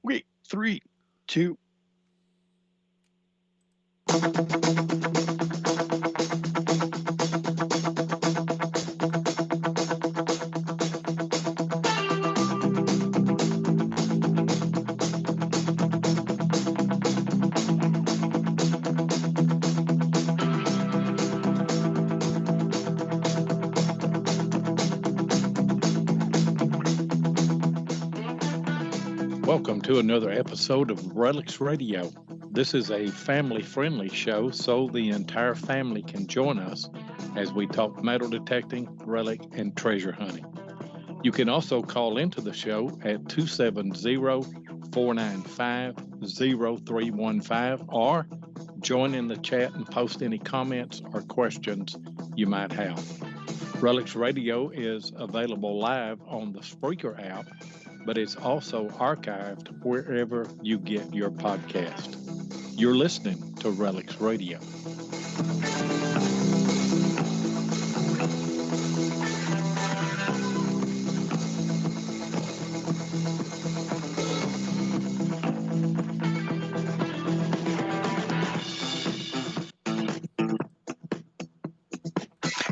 Wait, 3, 2. Welcome to another episode of RELICS Radio. This is a family-friendly show, so the entire family can join us as we talk metal detecting, relic, and treasure hunting. You can also call into the show at 270-495-0315 or join in the chat and post any comments or questions you might have. RELICS Radio is available live on the Spreaker app, but it's also archived wherever you get your podcast. You're listening to RELICS Radio.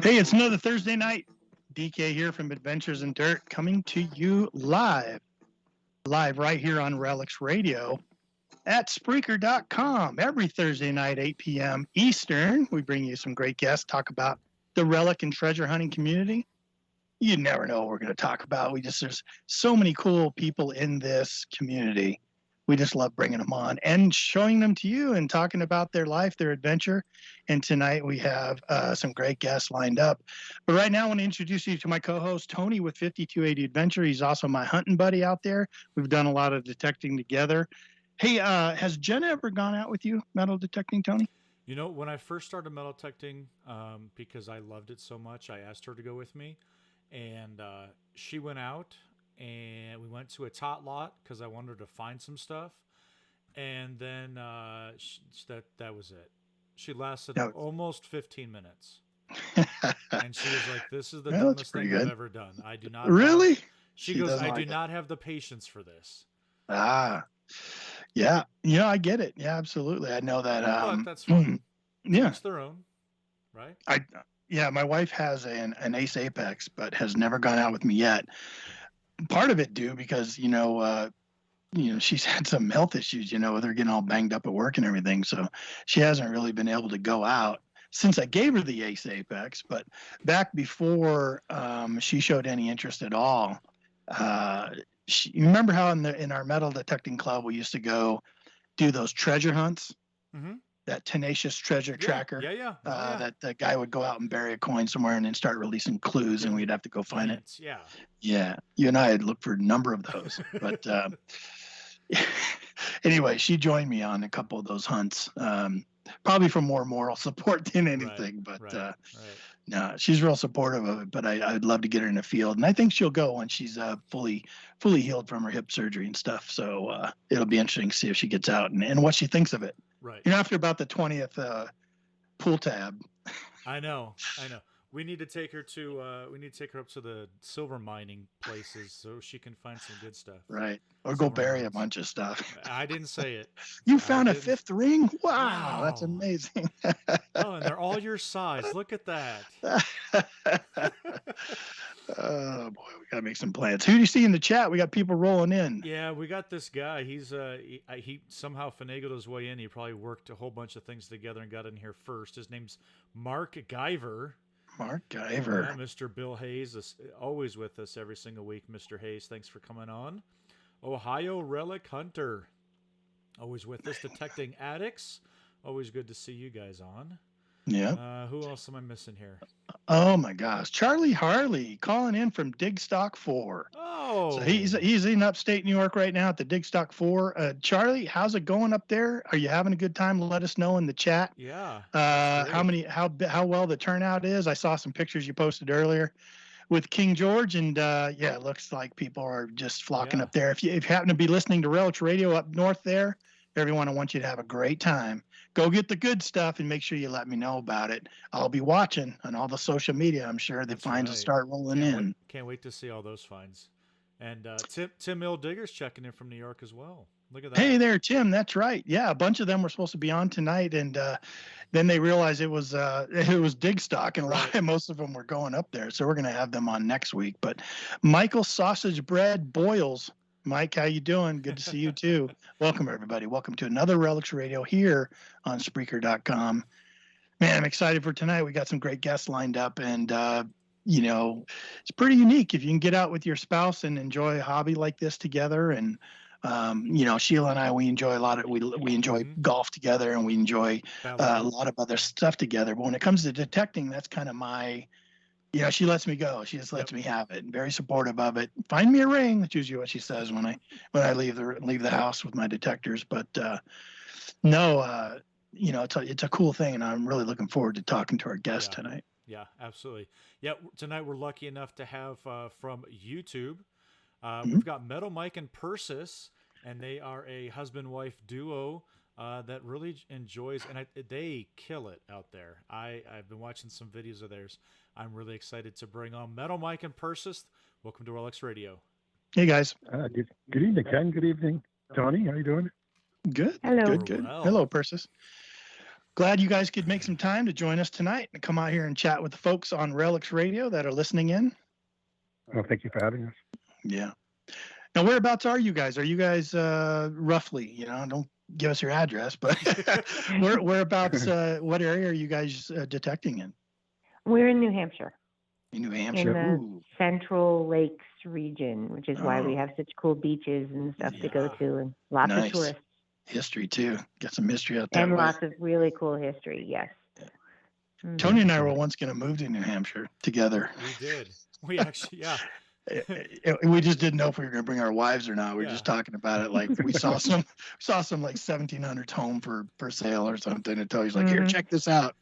Hey, it's another Thursday night. DK here from Adventures in Dirt, coming to you live right here on RELICS Radio at Spreaker.com every Thursday night, 8 p.m. Eastern. We bring you some great guests, talk about the relic and treasure hunting community. You never know what we're going to talk about. There's so many cool people in this community. We just love bringing them on and showing them to you and talking about their life, their adventure. And tonight we have some great guests lined up. But right now I want to introduce you to my co-host, Tony with 5280 Adventure. He's also my hunting buddy out there. We've done a lot of detecting together. Hey, has Jenna ever gone out with you metal detecting, Tony? You know, when I first started metal detecting, because I loved it so much, I asked her to go with me. And she went out. And we went to a tot lot because I wanted her to find some stuff. And then that was it. She lasted almost 15 minutes. And she was like, this is the dumbest thing I've ever done. I do not. Really? She goes, I do not have the patience for this. Ah, yeah. I get it. Yeah, absolutely. I know that. But that's fine. Yeah. Each their own, right? My wife has an Ace Apex, but has never gone out with me yet. Part of it because she's had some health issues, with her getting all banged up at work and everything, so she hasn't really been able to go out since I gave her the Ace Apex. But back before she showed any interest at all, you remember how in our metal detecting club we used to go do those treasure hunts? Mm-hmm. That tenacious treasure tracker. Yeah. That the guy would go out and bury a coin somewhere and then start releasing clues, and we'd have to go find it. Yeah. You and I had looked for a number of those, but anyway, she joined me on a couple of those hunts, probably for more moral support than anything. No, she's real supportive of it. But I'd love to get her in the field, and I think she'll go when she's fully healed from her hip surgery and stuff. So it'll be interesting to see if she gets out and what she thinks of it. Right. After about the 20th pool tab. I know. We need to take her up to the silver mining places so she can find some good stuff. Right. Or go bury a bunch of stuff. I didn't say it. You found a fifth ring? Wow. That's amazing. Oh, and they're all your size. Look at that. Oh boy, we gotta make some plans. Who do you see in the chat? We got people rolling in. Yeah, we got this guy. He's he somehow finagled his way in. He probably worked a whole bunch of things together and got in here first. His name's Mark Guyver. Mr. Bill Hayes is always with us every single week. Mr. Hayes, thanks for coming on. Ohio Relic Hunter, always with us. Detecting Addicts, always good to see you guys on. Yeah. Who else am I missing here? Oh my gosh, Charlie Harley calling in from Digstock 4. Oh, so he's in upstate New York right now at the Digstock 4. Charlie, how's it going up there? Are you having a good time? Let us know in the chat. Yeah. How well the turnout is. I saw some pictures you posted earlier with King George, and it looks like people are just flocking up there. If you happen to be listening to RELICS Radio up north there, everyone, I want you to have a great time. Go get the good stuff and make sure you let me know about it. I'll be watching on all the social media. I'm sure the That's fines will right. start rolling in. Can't wait to see all those finds. And Tim Mill Digger's checking in from New York as well. Look at that. Hey there, Tim. That's right. Yeah, a bunch of them were supposed to be on tonight, and then they realized it was dig stock, and most of them were going up there. So we're going to have them on next week. But Michael Sausage Bread Boyles, Mike, how you doing? Good to see you too. Welcome everybody. Welcome to another Relics Radio here on Spreaker.com. Man, I'm excited for tonight. We got some great guests lined up, and it's pretty unique if you can get out with your spouse and enjoy a hobby like this together. And Sheila and I, we enjoy a lot of we enjoy golf together, and we enjoy a lot of other stuff together. But when it comes to detecting, that's kind of my, she lets me go. She just lets me have it. And very supportive of it. Find me a ring. That's usually what she says when I leave the house with my detectors. But it's a cool thing, and I'm really looking forward to talking to our guest tonight. Yeah, absolutely. Yeah, tonight we're lucky enough to have from YouTube. We've got Metal Mike and Persis, and they are a husband-wife duo that really enjoys, and they kill it out there. I've been watching some videos of theirs. I'm really excited to bring on Metal Mike and Persis. Welcome to RELICS Radio. Hey, guys. Good evening, Ken. Good evening, Tony. How you doing? Good. Hello. Good. Hello, Persis. Glad you guys could make some time to join us tonight and come out here and chat with the folks on RELICS Radio that are listening in. Oh, thank you for having us. Yeah. Now, whereabouts are you guys? Are you guys roughly, don't give us your address, but whereabouts, what area are you guys detecting in? We're in New Hampshire. In New Hampshire? In the Central Lakes region, which is why we have such cool beaches and stuff to go to, and lots of tourists. History, too. Got some history out there. And lots of really cool history, yes. Yeah. Mm-hmm. Tony and I were once going to move to New Hampshire together. We did. We actually, we just didn't know if we were going to bring our wives or not. We were just talking about it. Like we saw some like 1700s home for sale or something. And Tony's like, here, check this out.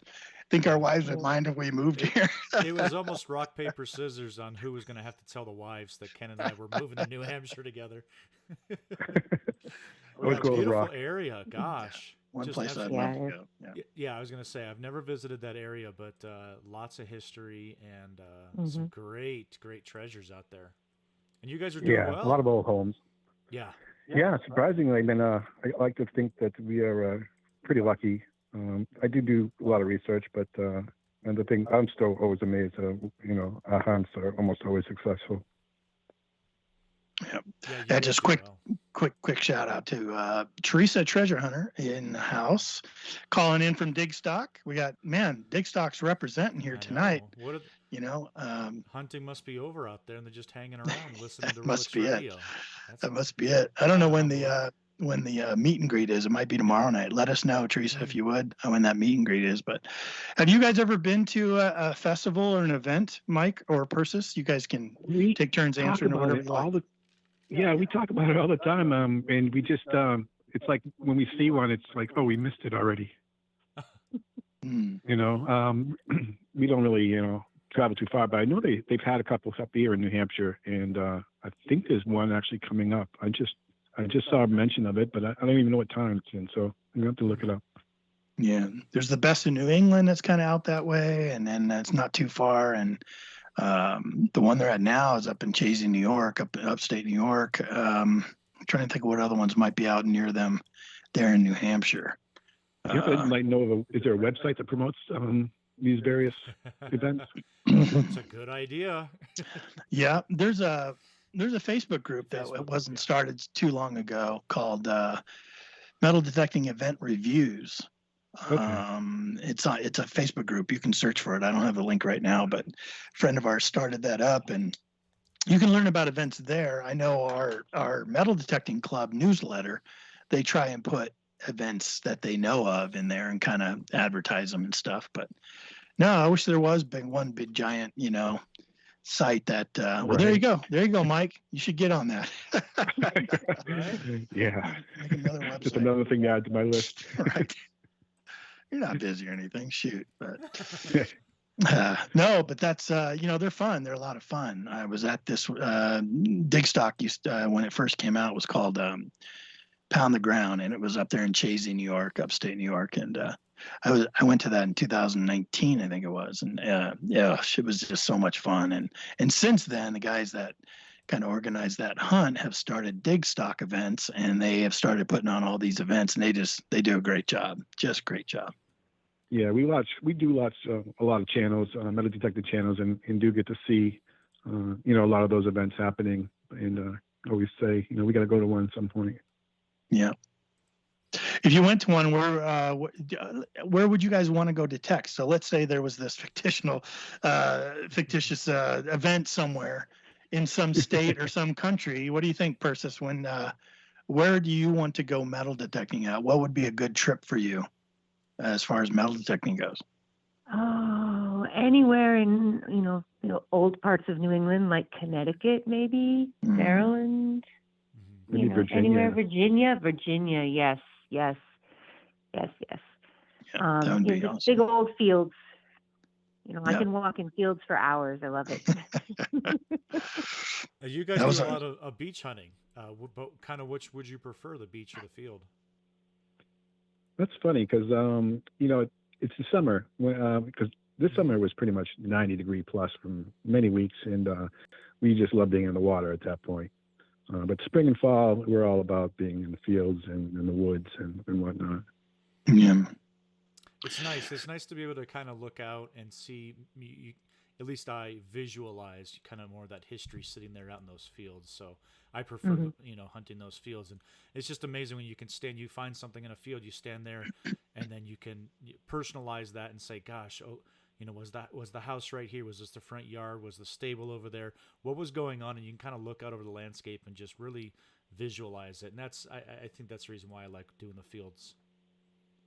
Think our wives would mind if we moved here. It was almost rock, paper, scissors on who was going to have to tell the wives that Ken and I were moving to New Hampshire together. Beautiful area. Gosh. One place I'd love to go. Yeah, I was going to say, I've never visited that area, but lots of history and some great treasures out there. And you guys are doing well. Yeah, a lot of old homes. Yeah. Yeah, surprisingly, I mean, I like to think that we are pretty lucky. I do a lot of research, but and the thing, I'm still always amazed. Our hunts are almost always successful. Yep. Yeah, just quick shout out to Teresa Treasure Hunter in the house, calling in from Digstock. We got Digstock's representing here tonight. Hunting must be over out there, and they're just hanging around listening to RELICS Radio. That must be it. I don't know when the meet and greet is. It might be tomorrow night. Let us know, Teresa, if you would, when that meet and greet is. But have you guys ever been to a festival or an event, Mike or Persis? You guys can take turns answering or whatever you like. Yeah, we talk about it all the time, and we just, it's like when we see one, it's like, oh, we missed it already. We don't really, travel too far, but I know they've had a couple up here in New Hampshire, and I think there's one actually coming up. I just saw a mention of it, but I don't even know what time it's in, so I'm going to have to look it up. Yeah, there's the Best in New England that's kind of out that way, and then that's not too far, and the one they're at now is up in Chazy, New York, up in upstate New York. I'm trying to think of what other ones might be out near them there in New Hampshire. You might know is there a website that promotes these various events? It's a good idea. Yeah, there's a Facebook group that wasn't started too long ago called Metal Detecting Event Reviews. Okay. It's a Facebook group. You can search for it. I don't have the link right now, but a friend of ours started that up, and you can learn about events there. I know our Metal Detecting Club newsletter, they try and put events that they know of in there and kind of advertise them and stuff. But no, I wish there was one big giant, site that well, there you go, Mike, you should get on that. Yeah, make another website. Just another thing to add to my list. Right. You're not busy or anything, shoot, but no, but that's they're fun. They're a lot of fun. I was at this Digstock when it first came out. It was called pound the ground, and it was up there in Chazy, New York, upstate New York, and I went to that in 2019, I think it was, and yeah, it was just so much fun. And since then, the guys that kind of organized that hunt have started dig stock events, and they have started putting on all these events, and they do a great job, just great job. Yeah, we do watch a lot of channels, metal detector channels, and do get to see, a lot of those events happening. And always say, we got to go to one at some point. Yeah. If you went to one, where would you guys want to go detect? So let's say there was this fictitious event somewhere in some state or some country. What do you think, Persis? Where do you want to go metal detecting at? What would be a good trip for you as far as metal detecting goes? Oh, anywhere in old parts of New England, like Connecticut, maybe Maryland. Maybe Virginia. Anywhere Virginia. Yes. Yeah, that would be awesome. Big old fields. I can walk in fields for hours. I love it. You guys do a lot of beach hunting, but kind of which would you prefer, the beach or the field? That's funny because it's the summer because this summer was pretty much 90-degree plus for many weeks, and we just love being in the water at that point. But spring and fall, we're all about being in the fields and in the woods and whatnot. Yeah. It's nice. It's nice to be able to kind of look out and see. At least I visualize kind of more of that history sitting there out in those fields. So I prefer, hunting those fields. And it's just amazing when you can you find something in a field, you stand there, and then you can personalize that and say, gosh, was the house right here? Was this the front yard? Was the stable over there? What was going on? And you can kind of look out over the landscape and just really visualize it. And I think that's the reason why I like doing the fields.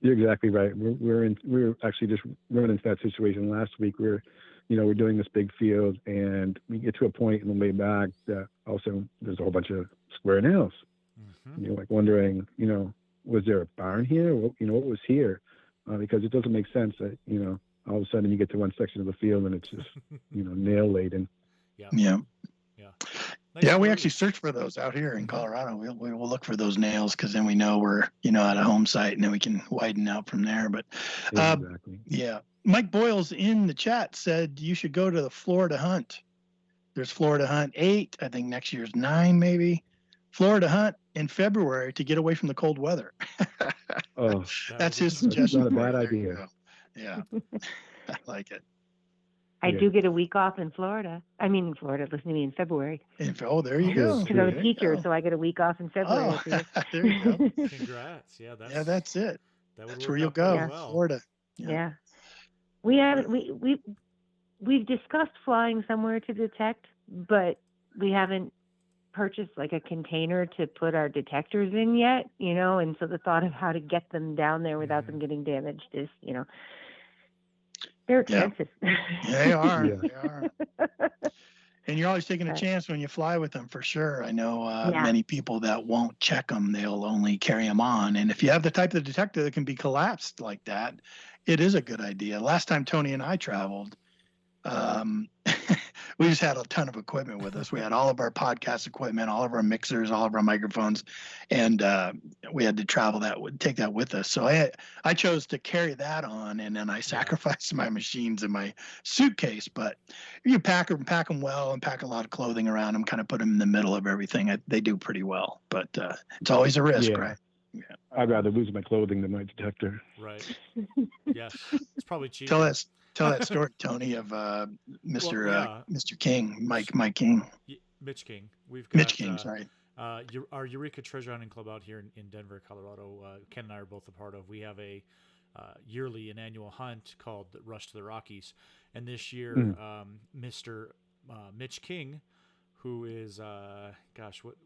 You're exactly right. We're actually just running into that situation last week where, we're doing this big field, and we get to a point in the way back that also there's a whole bunch of square nails. Mm-hmm. You're like wondering, was there a barn here? What was here? Because it doesn't make sense that, all of a sudden you get to one section of the field and it's just, nail laden. Yeah. Nice yeah, we actually search for those out here in Colorado. We'll look for those nails because then we know we're, at a home site, and then we can widen out from there. But exactly. Yeah. Mike Boyles in the chat said you should go to the Florida Hunt. There's Florida Hunt 8. I think next year's 9 maybe. Florida Hunt in February to get away from the cold weather. Oh, that's his suggestion. That's not a bad idea. Yeah. I like it. I do get a week off in Florida. I mean, in Florida, listen to me, in February. There you go. Because I'm a teacher, so I get a week off in February. There you go. Congrats. Yeah, that's it. That's where you'll go. Well. Florida. Yeah. We haven't. We've discussed flying somewhere to detect, but we haven't purchased like a container to put our detectors in yet. And so the thought of how to get them down there without them getting damaged is, they're expensive. Yeah. They are. They are. And you're always taking a chance when you fly with them, for sure. I know many people that won't check them. They'll only carry them on. And if you have the type of detector that can be collapsed like that, it is a good idea. Last time Tony and I traveled, we just had a ton of equipment with us. We had all of our podcast equipment, all of our mixers, all of our microphones, and we had to take that with us. So I chose to carry that on, and then I sacrificed my machines in my suitcase. But you pack them well, and pack a lot of clothing around them, kind of put them in the middle of everything. They do pretty well, but it's always a risk, right? Yeah. I'd rather lose my clothing than my detector. Right. Yes. It's probably cheaper. Tell that story, Tony, of Mr. King, Mike King. Mitch King. We've got Mitch King, sorry. Our Eureka Treasure Hunting Club out here in Denver, Colorado. Ken and I are both a part of. We have a yearly and annual hunt called Rush to the Rockies, and this year, Mr. Mitch King, who is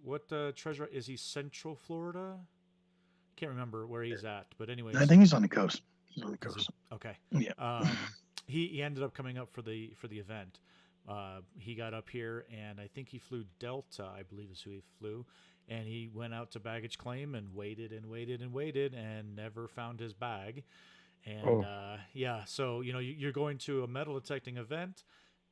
what treasure is he? Central Florida. Can't remember where he's at, but anyways, I think he's on the coast. Okay. Yeah. He ended up coming up for the event. He got up here, and I think he flew Delta, I believe is who he flew, and he went out to baggage claim and waited and never found his bag. And so you're going to a metal detecting event,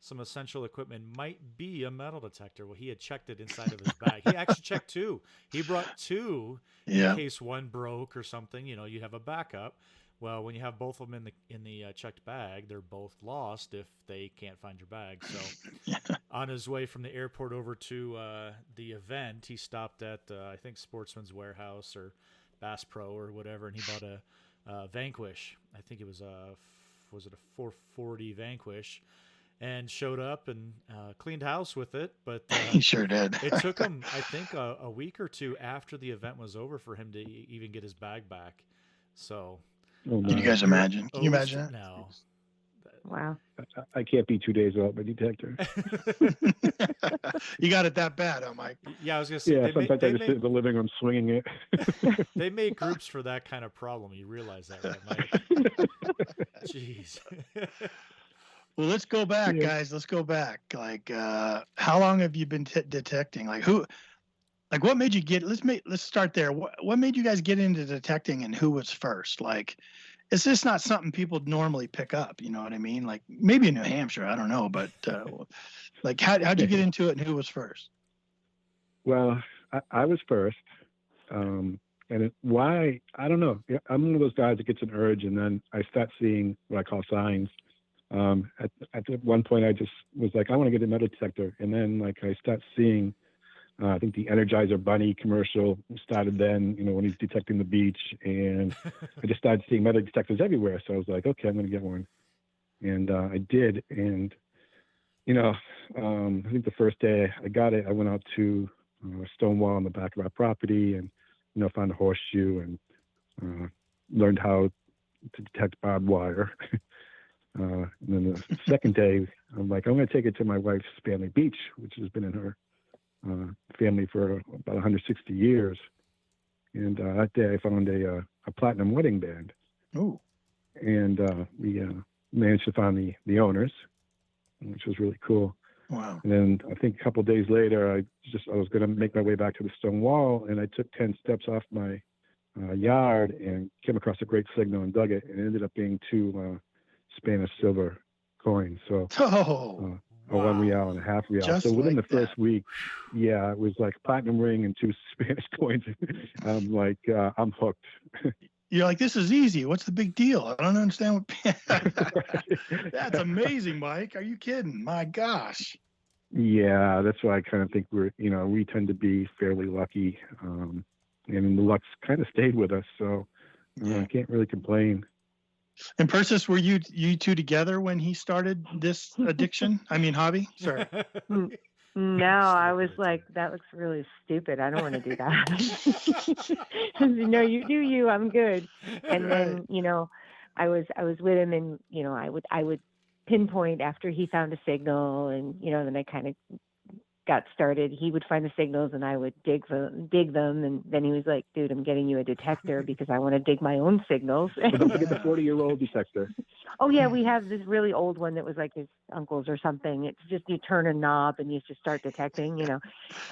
some essential equipment might be a metal detector. Well, he had checked it inside of his bag. He actually checked 2. He brought 2 in case one broke or something. You know, you have a backup. Well, when you have both of them in the checked bag, they're both lost if they can't find your bag. So on his way from the airport over to the event, he stopped at, I think, Sportsman's Warehouse or Bass Pro or whatever, and he bought a Vanquish. I think it was it a 440 Vanquish, and showed up and cleaned house with it. But he sure did. It took him, I think, a week or 2 after the event was over for him to even get his bag back. So... Can you guys imagine? Can you imagine that? No. Wow. I can't be 2 days without my detector. You got it that bad, huh, Mike? Yeah, I was going to say. Yeah, sometimes I just sit in the living room swinging it. They make groups for that kind of problem. You realize that, right, Mike? Jeez. Well, let's go back, guys. Let's go back. Like, how long have you been detecting? Like, who? Like, what made you get? Let's start there. What made you guys get into detecting, and who was first? Like, it's just not something people normally pick up. You know what I mean? Like, maybe in New Hampshire, I don't know, but like, how'd you get into it, and who was first? Well, I was first, and why? I don't know. I'm one of those guys that gets an urge, and then I start seeing what I call signs. At one point, I just was like, I want to get a metal detector, and then like I start seeing. I think the Energizer Bunny commercial started then, you know, when he's detecting the beach, and I just started seeing metal detectors everywhere. So I was like, okay, I'm going to get one. And I did. And, you know, I think the first day I got it, I went out to a stone wall on the back of our property and, you know, found a horseshoe and learned how to detect barbed wire. And then the second day, I'm like, I'm going to take it to my wife's family beach, which has been in her family for about 160 years. And that day I found a platinum wedding band. Oh. And we managed to find the owners, which was really cool. Wow. And then I think a couple of days later, I was going to make my way back to the stone wall, and I took 10 steps off my yard and came across a great signal and dug it, and it ended up being 2 Spanish silver coins. So Wow. 1 real and a half real. Just so within like the first week, it was like platinum ring and 2 Spanish coins. I'm like, I'm hooked. You're like, this is easy. What's the big deal? I don't understand what. That's amazing, Mike. Are you kidding? My gosh. Yeah, that's why I kind of think we tend to be fairly lucky, and the luck's kind of stayed with us. So I can't really complain. And Persis, were you 2 together when he started this addiction? I mean, hobby? Sorry. No, I was like, that looks really stupid. I don't want to do that. No, you do you. I'm good. And then, you know, I was with him, and you know, I would pinpoint after he found a signal, and you know, then I kind of got started. He would find the signals, and I would dig them, and then he was like, "Dude, I'm getting you a detector because I want to dig my own signals." But don't forget the 40-year-old detector. Oh yeah, we have this really old one that was like his uncle's or something. It's just you turn a knob and you just start detecting, you know.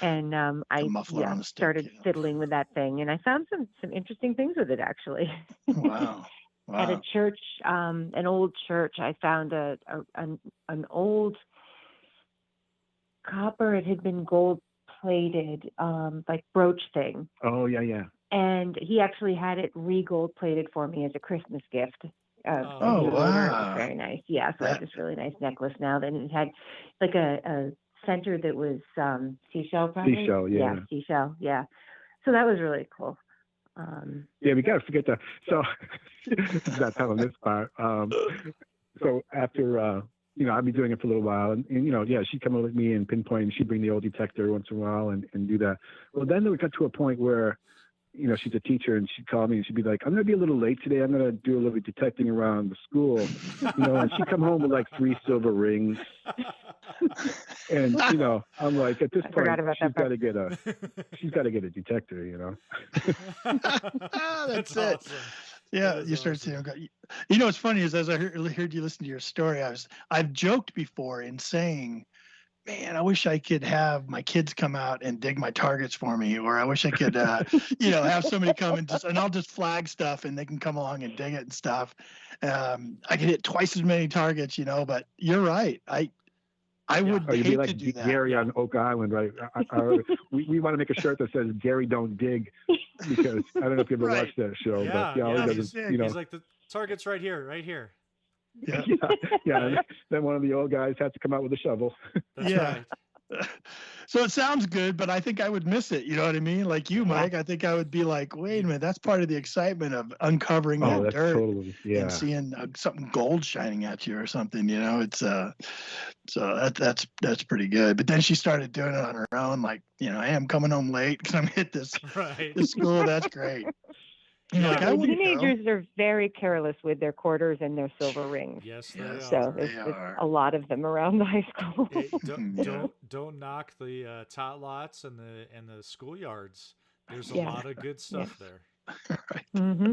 And I started fiddling with that thing, and I found some interesting things with it actually. Wow. At a church, an old church, I found an old copper. It had been gold plated, like brooch thing. Oh yeah. And he actually had it re-gold plated for me as a Christmas gift. Wow! It was very nice. Yeah, so I have this really nice necklace now. Then it had like a center that was seashell, probably. Seashell, yeah. Yeah, seashell, yeah. So that was really cool. Yeah, we got to forget that. So not telling this part. So after I'd be doing it for a little while, and she'd come over with me and pinpoint, and she'd bring the old detector once in a while and do that. Well, then we got to a point where, she's a teacher, and she'd call me and she'd be like, "I'm going to be a little late today. I'm going to do a little detecting around the school," and she'd come home with like 3 silver rings. And, I'm like, at this point, she's got to get a detector, That's it. Awesome. Yeah, you start saying, what's funny is as I heard you listen to your story, I've joked before in saying, man, I wish I could have my kids come out and dig my targets for me, or I wish I could, have somebody come and I'll just flag stuff and they can come along and dig it and stuff. I could hit twice as many targets, but you're right. I would Or you'd be hate like to do that. Gary on Oak Island, right? We want to make a shirt that says Gary don't dig, because I don't know if you ever Right. watched that show, Yeah, but all yeah. he does is, He's like, the target's right here, right here. Yeah. yeah. Right. Then one of the old guys had to come out with a shovel. That's Yeah. right. So it sounds good, but I think I would miss it. You know what I mean? Like you, Mike, I think I would be like, wait a minute, that's part of the excitement of uncovering Oh, that that's dirt totally, yeah. and seeing something gold shining at you or something. You know, it's so that's pretty good. But then she started doing it on her own. Like, you know, hey, I'm coming home late because I'm hit this Right. school. That's great. You know, Yeah. like, I wouldn't go. Teenagers are very careless with their quarters and their silver rings. Yes, they Yes. So are. there's are. a lot of them around the high school. Hey, don't, Yeah. don't knock the tot lots and the schoolyards. There's a Yeah. lot of good stuff there. Right. Mm-hmm.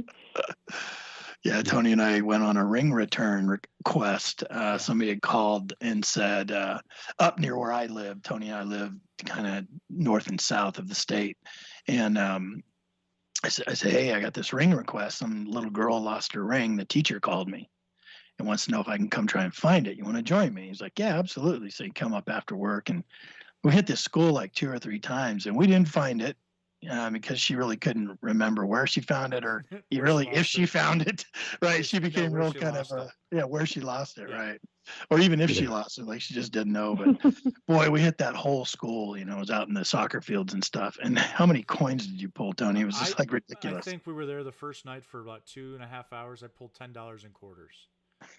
Yeah, Tony and I went on a ring return request. Somebody had called and said, up near where I live, Tony and I live kind of north and south of the state. And I said, hey, I got this ring request. Some little girl lost her ring. The teacher called me and wants to know if I can come try and find it. You want to join me? He's like, yeah, absolutely. So he come up after work. And we hit this school like 2 or 3 times and we didn't find it. Because she really couldn't remember where she found it, or if she found it, right? She became real kind of where she lost it, right? Or even if she lost it, like she just didn't know. But boy, we hit that whole school. You know, it was out in the soccer fields and stuff. And how many coins did you pull, Tony? It was just like ridiculous. I think we were there the first night for about 2.5 hours. I pulled $10 in quarters.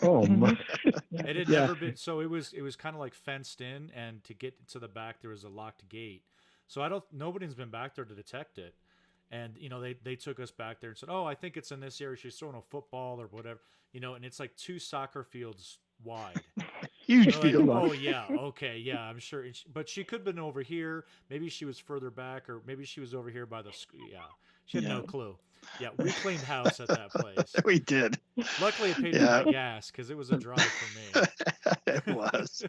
Oh my! It had never been. So it was kind of like fenced in, and to get to the back there was a locked gate. So nobody's been back there to detect it. And, you know, they took us back there and said, oh, I think it's in this area. She's throwing a football or whatever, you know, and it's like 2 soccer fields wide. Huge like, field. oh, yeah. Okay. Yeah, I'm sure. But she could have been over here. Maybe she was further back, or maybe she was over here by the school. Yeah. She had no clue. Yeah. We cleaned house at that place. We did. Luckily, it paid for my gas because it was a drive for me. It was.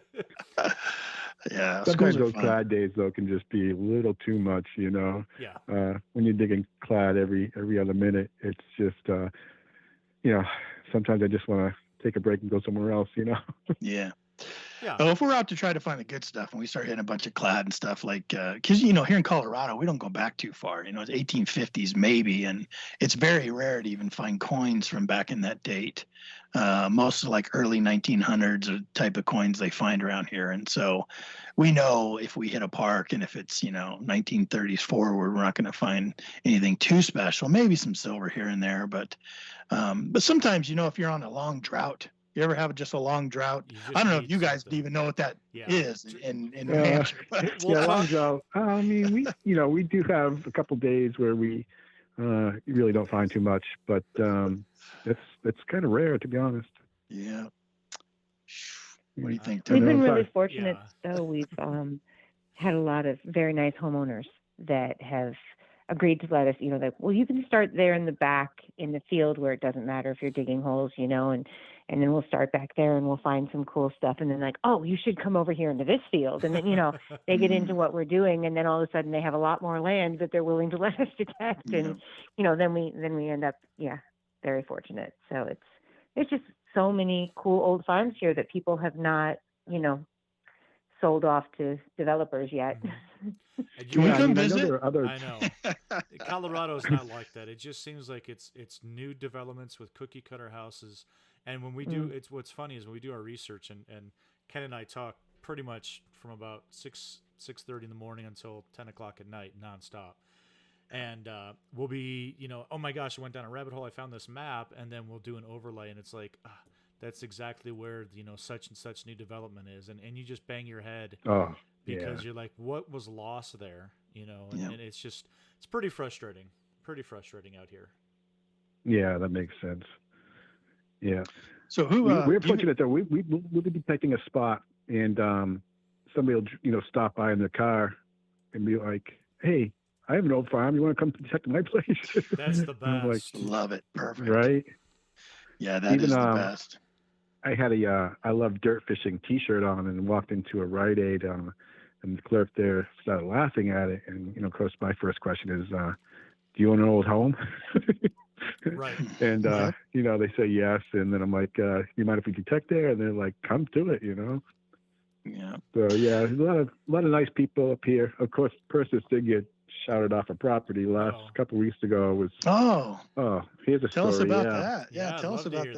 Yeah. Sometimes those clad days though can just be a little too much, you know. Yeah. When you're digging clad every other minute, it's just, you know, sometimes I just want to take a break and go somewhere else, you know. Yeah. Yeah. Well, if we're out to try to find the good stuff and we start hitting a bunch of clad and stuff, like, because, you know, here in Colorado, we don't go back too far. You know, it's 1850s maybe, and it's very rare to even find coins from back in that date. Most of like early 1900s are the type of coins they find around here. And so we know if we hit a park and if it's, you know, 1930s forward, we're not going to find anything too special. Maybe some silver here and there. But sometimes, you know, if you're on a long drought, you ever have just a long drought? I don't know if you guys even know what that is in New Hampshire. But, long drought. I mean, we do have a couple days where we really don't find too much, but it's kind of rare, to be honest. Yeah. What do you think, We've Tony? been really fortunate, though. We've had a lot of very nice homeowners that have agreed to let us, you know, like, well, you can start there in the back in the field where it doesn't matter if you're digging holes, you know, and then we'll start back there and we'll find some cool stuff. And then like, oh, you should come over here into this field. And then, you know, they get into what we're doing. And then all of a sudden they have a lot more land that they're willing to let us detect. Yeah. And, you know, then we end up, very fortunate. So it's just so many cool old farms here that people have not, you know, sold off to developers yet. Can we come visit? I know. Colorado is not like that. It just seems like it's new developments with cookie cutter houses. And when we do, it's what's funny is when we do our research, and Ken and I talk pretty much from about 6:30 in the morning until 10 o'clock at night, nonstop. And we'll be, you know, oh my gosh, I went down a rabbit hole. I found this map, and then we'll do an overlay, and it's like, that's exactly where, you know, such and such new development is, and you just bang your head because you're like, what was lost there, you know? And it's pretty frustrating out here. Yeah, that makes sense. Yeah. So we're fortunate though. We'll be detecting a spot, and somebody will, you know, stop by in their car and be like, "Hey, I have an old farm. You want to come detect my place?" That's the best. Like, love it. Perfect. Right? Yeah, that is the best. I had I love dirt fishing T-shirt on and walked into a Rite Aid, and the clerk there started laughing at it. And, you know, of course, my first question is, do you own an old home? Right. And, you know, they say yes. And then I'm like, you mind if we detect there? And they're like, come to it, you know? Yeah. So yeah, there's a lot of nice people up here. Of course, Persis did get shouted off a property last couple of weeks ago. Here's a tell story. us about Yeah. that. Yeah, tell I'd us love to about hear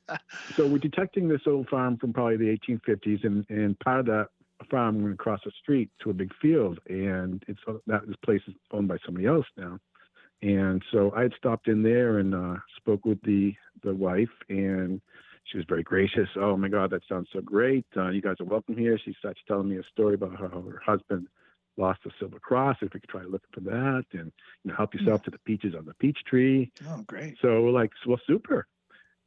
that. So we're detecting this old farm from probably the 1850s, and part of that farm went across the street to a big field, and this place is owned by somebody else now. And so I had stopped in there and spoke with the wife, and she was very gracious. Oh my God, that sounds so great. You guys are welcome here. She starts telling me a story about how her husband lost the Silver Cross. If we could try looking for that, and help yourself to the peaches on the peach tree. Oh, great. So we're like, well, super.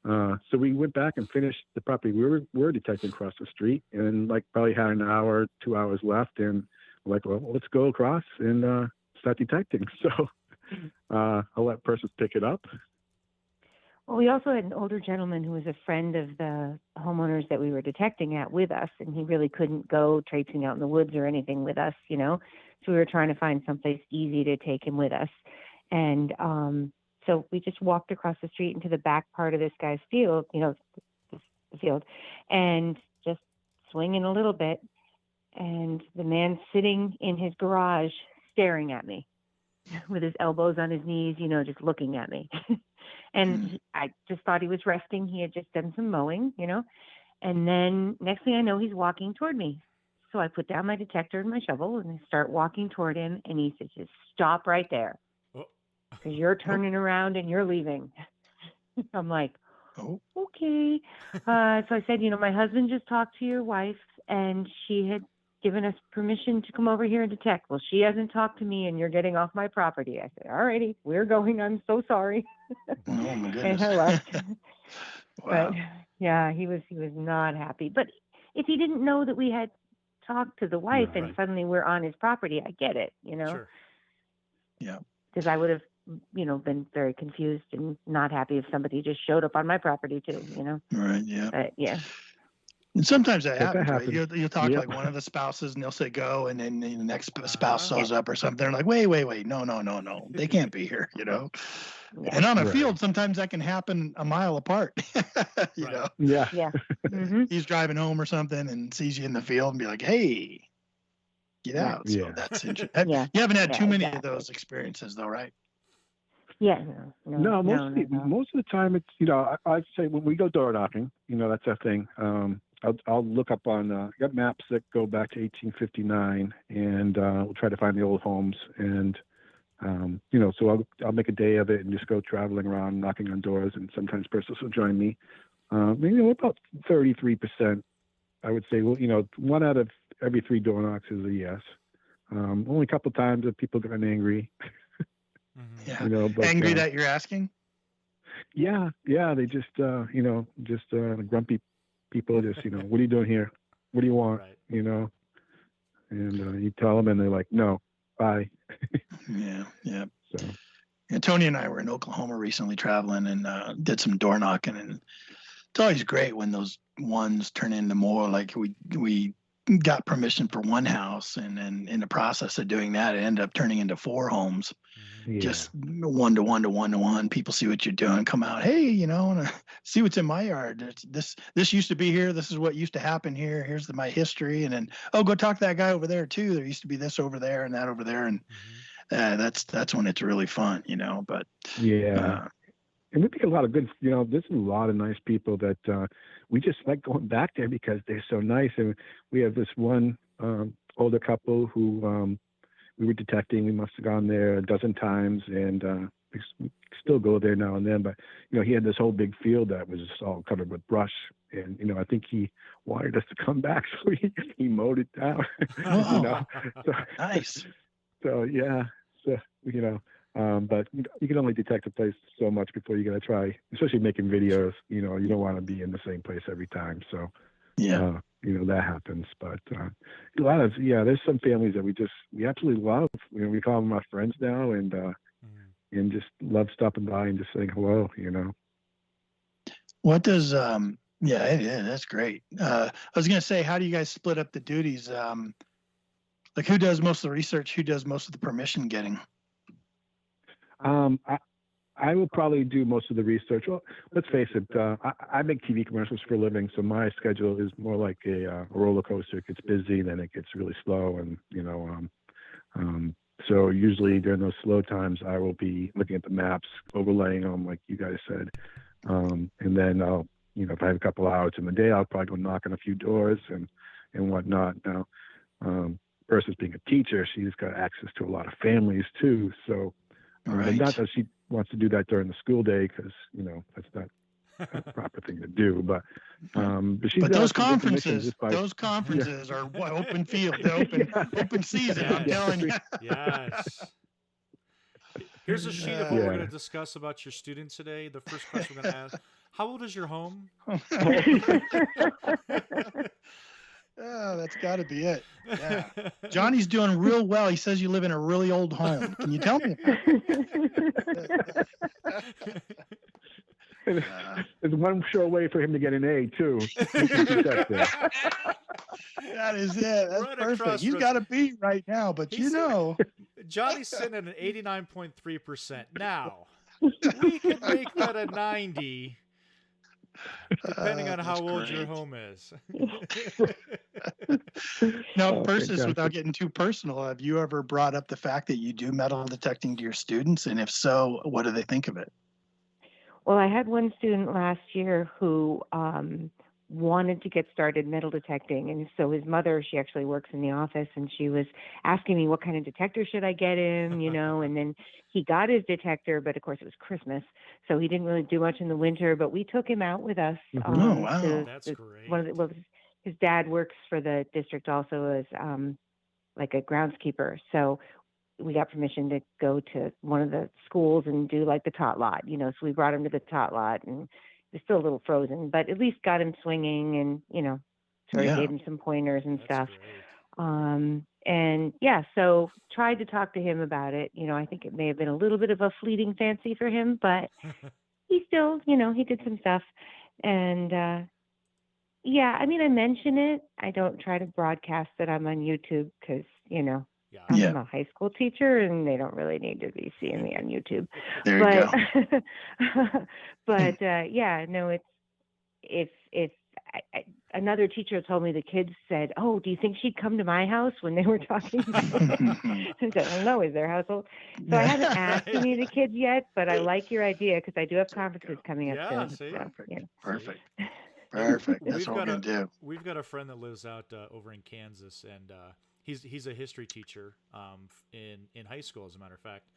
So we went back and finished the property we were detecting across the street, and like probably had an hour, 2 hours left, and we're like, well, let's go across and start detecting. So I'll let Persis pick it up. Well, we also had an older gentleman who was a friend of the homeowners that we were detecting at with us, and he really couldn't go traipsing out in the woods or anything with us, So we were trying to find someplace easy to take him with us. And so we just walked across the street into the back part of this guy's field, the field, and just swinging a little bit. And the man sitting in his garage staring at me with his elbows on his knees, just looking at me. And I just thought he was resting. He had just done some mowing, and then next thing I know, he's walking toward me. So I put down my detector and my shovel and I start walking toward him. And he says, just stop right there, because you're turning around and you're leaving. I'm like, okay. So I said, my husband just talked to your wife, and she had given us permission to come over here and detect. Well, she hasn't talked to me, and you're getting off my property. I said, all righty, we're going. I'm so sorry. Oh my goodness. And I left. Wow. But yeah, he was not happy. But if he didn't know that we had talked to the wife and suddenly we're on his property, I get it, Sure. Yeah. Because I would have, been very confused and not happy if somebody just showed up on my property too, Right. Yeah. But yeah. And sometimes that happens, right? happens. You'll talk to like one of the spouses, and they'll say go, and then the next spouse shows up or something. They're like, wait, no, they can't be here, Yeah. And on a field, sometimes that can happen a mile apart, you know. Yeah. Yeah. Mm-hmm. He's driving home or something and sees you in the field and be like, hey, get out. So that's interesting. Yeah. You haven't had too many exactly. of those experiences, though, right? Yeah. No. Most of the time it's, I'd say when we go door knocking, that's our thing. I'll look up on, I got maps that go back to 1859, and we'll try to find the old homes. And, so I'll make a day of it and just go traveling around, knocking on doors, and sometimes Persis will join me. About 33%, I would say, 1 out of every 3 door knocks is a yes. Only a couple times that people get angry. Yeah. But, angry that you're asking? Yeah. They just, grumpy people just, what are you doing here? What do you want? Right. And you tell them and they're like, no, bye. Yeah. So. And Tony and I were in Oklahoma recently traveling and did some door knocking, and it's always great when those ones turn into more. Like we got permission for one house, and then in the process of doing that, it ended up turning into 4 homes. Yeah. Just 1 to 1 to 1 to 1. People see what you're doing, come out, hey, see what's in my yard. This used to be here. This is what used to happen here. Here's my history. And then, go talk to that guy over there too. There used to be this over there and that over there. And that's when it's really fun, But yeah. And we pick a lot of good, there's a lot of nice people that we just like going back there because they're so nice. And we have this one older couple who we were detecting. We must have gone there a dozen times, and we still go there now and then. But, he had this whole big field that was all covered with brush. And, I think he wanted us to come back, so he mowed it down. So, nice. So, yeah. So, but you can only detect a place so much before you got to try, especially making videos. You don't want to be in the same place every time. So, that happens. But a lot of, there's some families that we absolutely love. We call them our friends now, and just love stopping by and just saying hello. What does that's great. I was gonna say, how do you guys split up the duties? Like, who does most of the research? Who does most of the permission getting? I I will probably do most of the research. Well, let's face it, I make TV commercials for a living, so my schedule is more like a roller coaster. It gets busy, then it gets really slow, and so usually during those slow times, I will be looking at the maps, overlaying them, like you guys said, and then I'll, if I have a couple hours in the day, I'll probably go knock on a few doors and whatnot. Now, versus being a teacher, she's got access to a lot of families too, so. Right. Not that she wants to do that during the school day, because that's not the proper thing to do. But she's but got those some good connections conferences are open field, open season. I'm telling you. Yes. Here's a sheet of what we're going to discuss about your student today. The first question we're going to ask: how old is your home? Oh, that's got to be it. Yeah. Johnny's doing real well. He says you live in a really old home. Can you tell me? There's one sure way for him to get an A, too. That is it. That's Right perfect. He's got a B right now, but Johnny's sitting at an 89.3%. Now, we could make that a 90. Depending on how old your home is. Now, Persis, without getting too personal, have you ever brought up the fact that you do metal detecting to your students? And if so, what do they think of it? Well, I had one student last year who wanted to get started metal detecting. And so his mother, she actually works in the office, and she was asking me what kind of detector should I get him, and then he got his detector, but of course it was Christmas. So he didn't really do much in the winter, but we took him out with us. Oh, wow. That's great. His dad works for the district also as like a groundskeeper. So we got permission to go to one of the schools and do like the tot lot, so we brought him to the tot lot, and it's still a little frozen, but at least got him swinging and, gave him some pointers and stuff. And yeah, so tried to talk to him about it. I think it may have been a little bit of a fleeting fancy for him, but he still, he did some stuff. And I mention it. I don't try to broadcast that I'm on YouTube because, I'm a high school teacher, and they don't really need to be seeing me on YouTube. There you go. But if another teacher told me the kids said, "Oh, do you think she'd come to my house?" when they were talking? I don't know. Is their household? So I haven't asked any of the kids yet, but I like your idea because I do have conferences coming up soon. Perfect. Perfect. That's what we're gonna do. We've got a friend that lives out over in Kansas, and he's a history teacher in high school, as a matter of fact,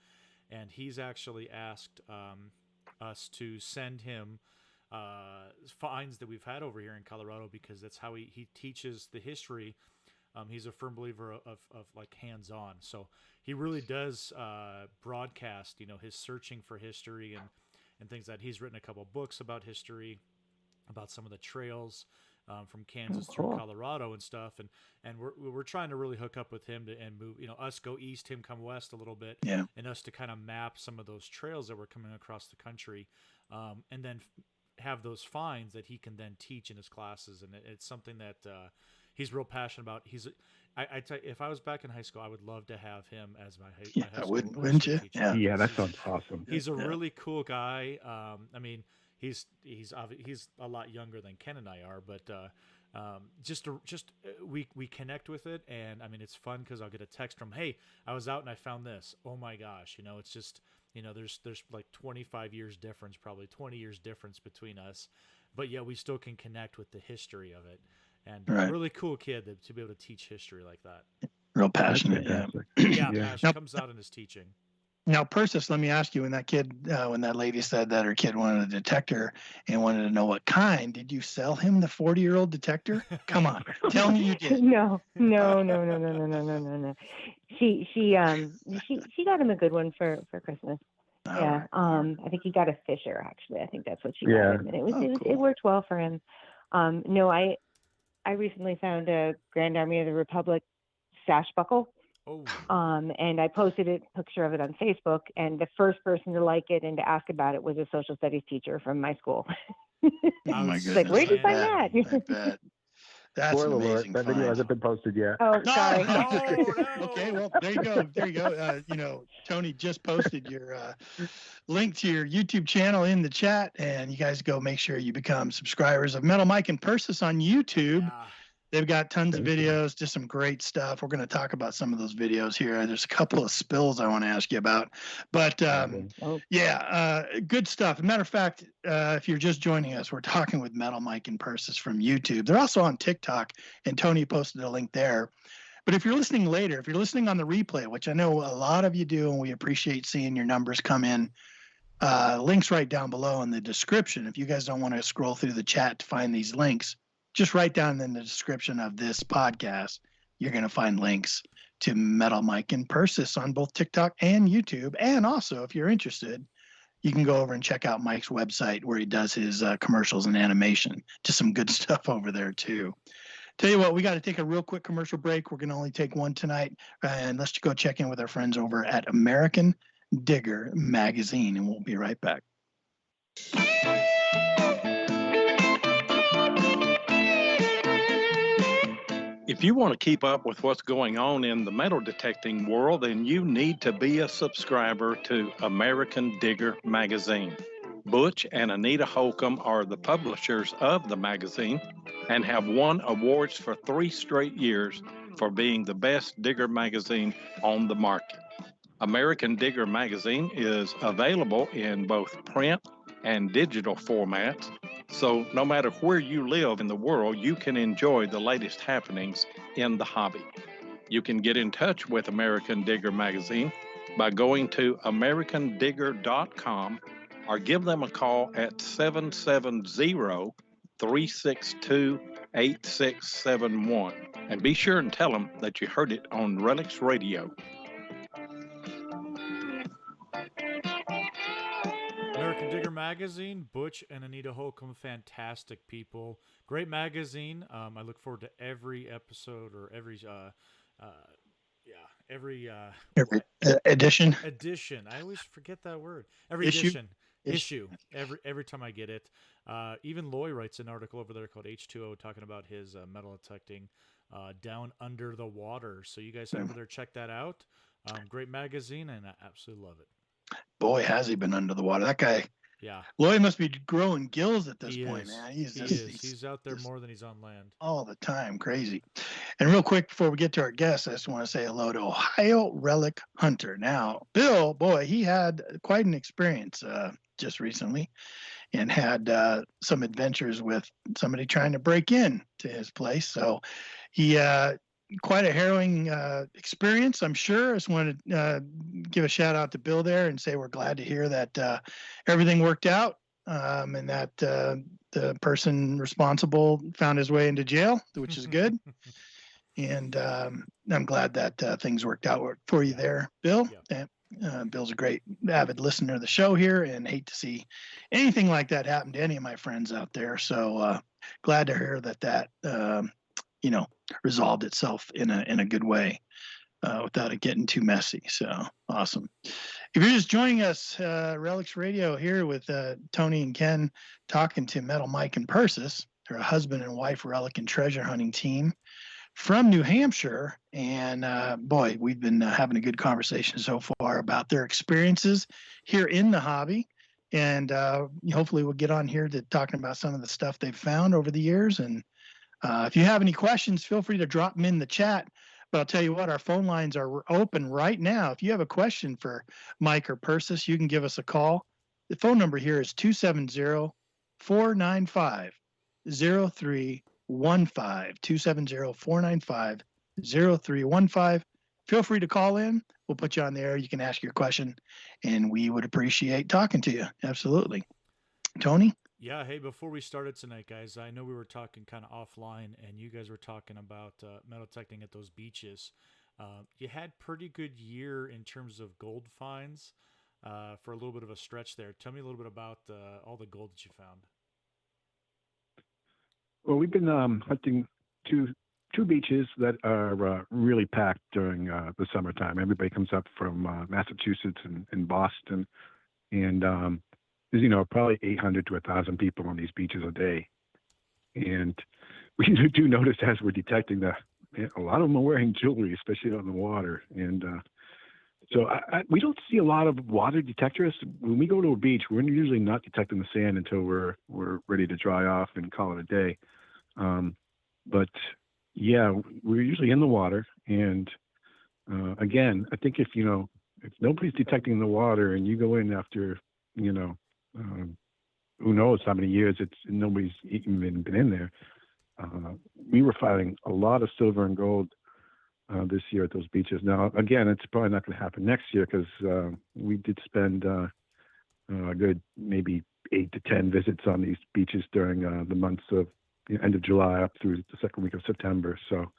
and he's actually asked us to send him finds that we've had over here in Colorado, because that's how he teaches the history. He's a firm believer of like hands-on, so he really does broadcast his searching for history and things that he's written a couple books about history, about some of the trails from Kansas through Colorado and stuff, and we're trying to really hook up with him and move, us go east, him come west a little bit, and us to kind of map some of those trails that we're coming across the country, and then have those finds that he can then teach in his classes, and it's something that he's real passionate about. I tell you, if I was back in high school, I would love to have him as my high school wouldn't you? teacher. Yeah, that sounds awesome. He's a really cool guy. He's a lot younger than Ken and I are, but we connect with it, and it's fun because I'll get a text from, "Hey, I was out and I found this. Oh my gosh!" It's just there's like 25 years difference, probably 20 years difference between us, but yeah, we still can connect with the history of it, and a really cool kid to be able to teach history like that. Real passionate, Passion comes out in his teaching. Now, Persis, let me ask you, when that lady said that her kid wanted a detector and wanted to know what kind, did you sell him the 40-year-old detector? Come on, tell me you did. No. She got him a good one for Christmas. I think he got a Fisher, actually. I think that's what she got him, and it worked well for him. I recently found a Grand Army of the Republic sash buckle. Oh. And I posted a picture of it on Facebook, and the first person to like it and to ask about it was a social studies teacher from my school. Oh my goodness! Like, where'd you find that? I bet. That's an Spoiler alert, amazing that video find. hasn't been posted yet. Oh, sorry. No, no. Okay, well, there you go. There you go. Tony just posted your link to your YouTube channel in the chat, and you guys go make sure you become subscribers of Metal Mike and Persis on YouTube. Yeah. They've got tons of Thank you. videos, just some great stuff. We're going to talk about some of those videos here. There's a couple of spills I want to ask you about, but good stuff. As a matter of fact, if you're just joining us, we're talking with Metal Mike and Persis from YouTube. They're also on TikTok, and Tony posted a link there. But if you're listening later, if you're listening on the replay, which I know a lot of you do, and we appreciate seeing your numbers come in, links right down below in the description. If you guys don't want to scroll through the chat to find these links, just write down in the description of this podcast, you're going to find links to Metal Mike and Persis on both TikTok and YouTube. And also, if you're interested, you can go over and check out Mike's website where he does his commercials and animation. Just some good stuff over there, too. Tell you what, we got to take a real quick commercial break. We're going to only take one tonight. And let's go check in with our friends over at American Digger Magazine, and we'll be right back. If you want to keep up with what's going on in the metal detecting world, then you need to be a subscriber to American Digger Magazine. Butch and Anita Holcomb are the publishers of the magazine and have won awards for 3 straight years for being the best digger magazine on the market. American Digger Magazine is available in both print and digital formats, so no matter where you live in the world, you can enjoy the latest happenings in the hobby. You can get in touch with American Digger Magazine by going to americandigger.com or give them a call at 770-362-8671. And be sure and tell them that you heard it on RELICS Radio. American Digger Magazine, Butch and Anita Holcomb, fantastic people. Great magazine. I look forward to every episode or every Edition. edition. I always forget that word. Every Issue? edition. Issue. Every time I get it. Even Loy writes an article over there called H2O talking about his metal detecting down under the water. So you guys head over there, check that out. Great magazine, and I absolutely love it. Boy, has he been under the water. That guy, Yeah. Lloyd must be growing gills at this He point, is. man. He's out there more than he's on land. All the time. Crazy. And real quick, before we get to our guests, I just want to say hello to Ohio Relic Hunter. Now, Bill, boy, he had quite an experience just recently and had some adventures with somebody trying to break in to his place. So he quite a harrowing experience, I'm sure. I just want to give a shout out to Bill there and say we're glad to hear that everything worked out and that the person responsible found his way into jail, which is good. And I'm glad that things worked out for you there, Bill. Yep. Bill's a great avid listener of the show here, and hate to see anything like that happen to any of my friends out there. So glad to hear that resolved itself in a good way without it getting too messy. So awesome. If you're just joining us, RELICS Radio here with Tony and Ken talking to Metal Mike and Persis. They're a husband and wife relic and treasure hunting team from New Hampshire. And boy, we've been having a good conversation so far about their experiences here in the hobby. And hopefully we'll get on here to talking about some of the stuff they've found over the years. And if you have any questions, feel free to drop them in the chat. But I'll tell you what, our phone lines are open right now. If you have a question for Mike or Persis, you can give us a call. The phone number here is 270-495-0315. 270-495-0315. Feel free to call in. We'll put you on the air. You can ask your question, and we would appreciate talking to you. Absolutely. Tony? Yeah, hey, before we started tonight, guys, I know we were talking kind of offline, and you guys were talking about metal detecting at those beaches. You had pretty good year in terms of gold finds for a little bit of a stretch there. Tell me a little bit about all the gold that you found. Well, we've been hunting two beaches that are really packed during the summertime. Everybody comes up from Massachusetts and Boston, and there's probably 800 to 1,000 people on these beaches a day. And we do notice as we're detecting that a lot of them are wearing jewelry, especially on the water. And so we don't see a lot of water detectors. When we go to a beach, we're usually not detecting the sand until we're ready to dry off and call it a day. But yeah, we're usually in the water. And again, I think if nobody's detecting the water and you go in after, who knows how many years nobody's even been in there. We were finding a lot of silver and gold this year at those beaches. Now, again, it's probably not going to happen next year because we did spend a good maybe 8 to 10 visits on these beaches during the months of end of July up through the second week of September. So,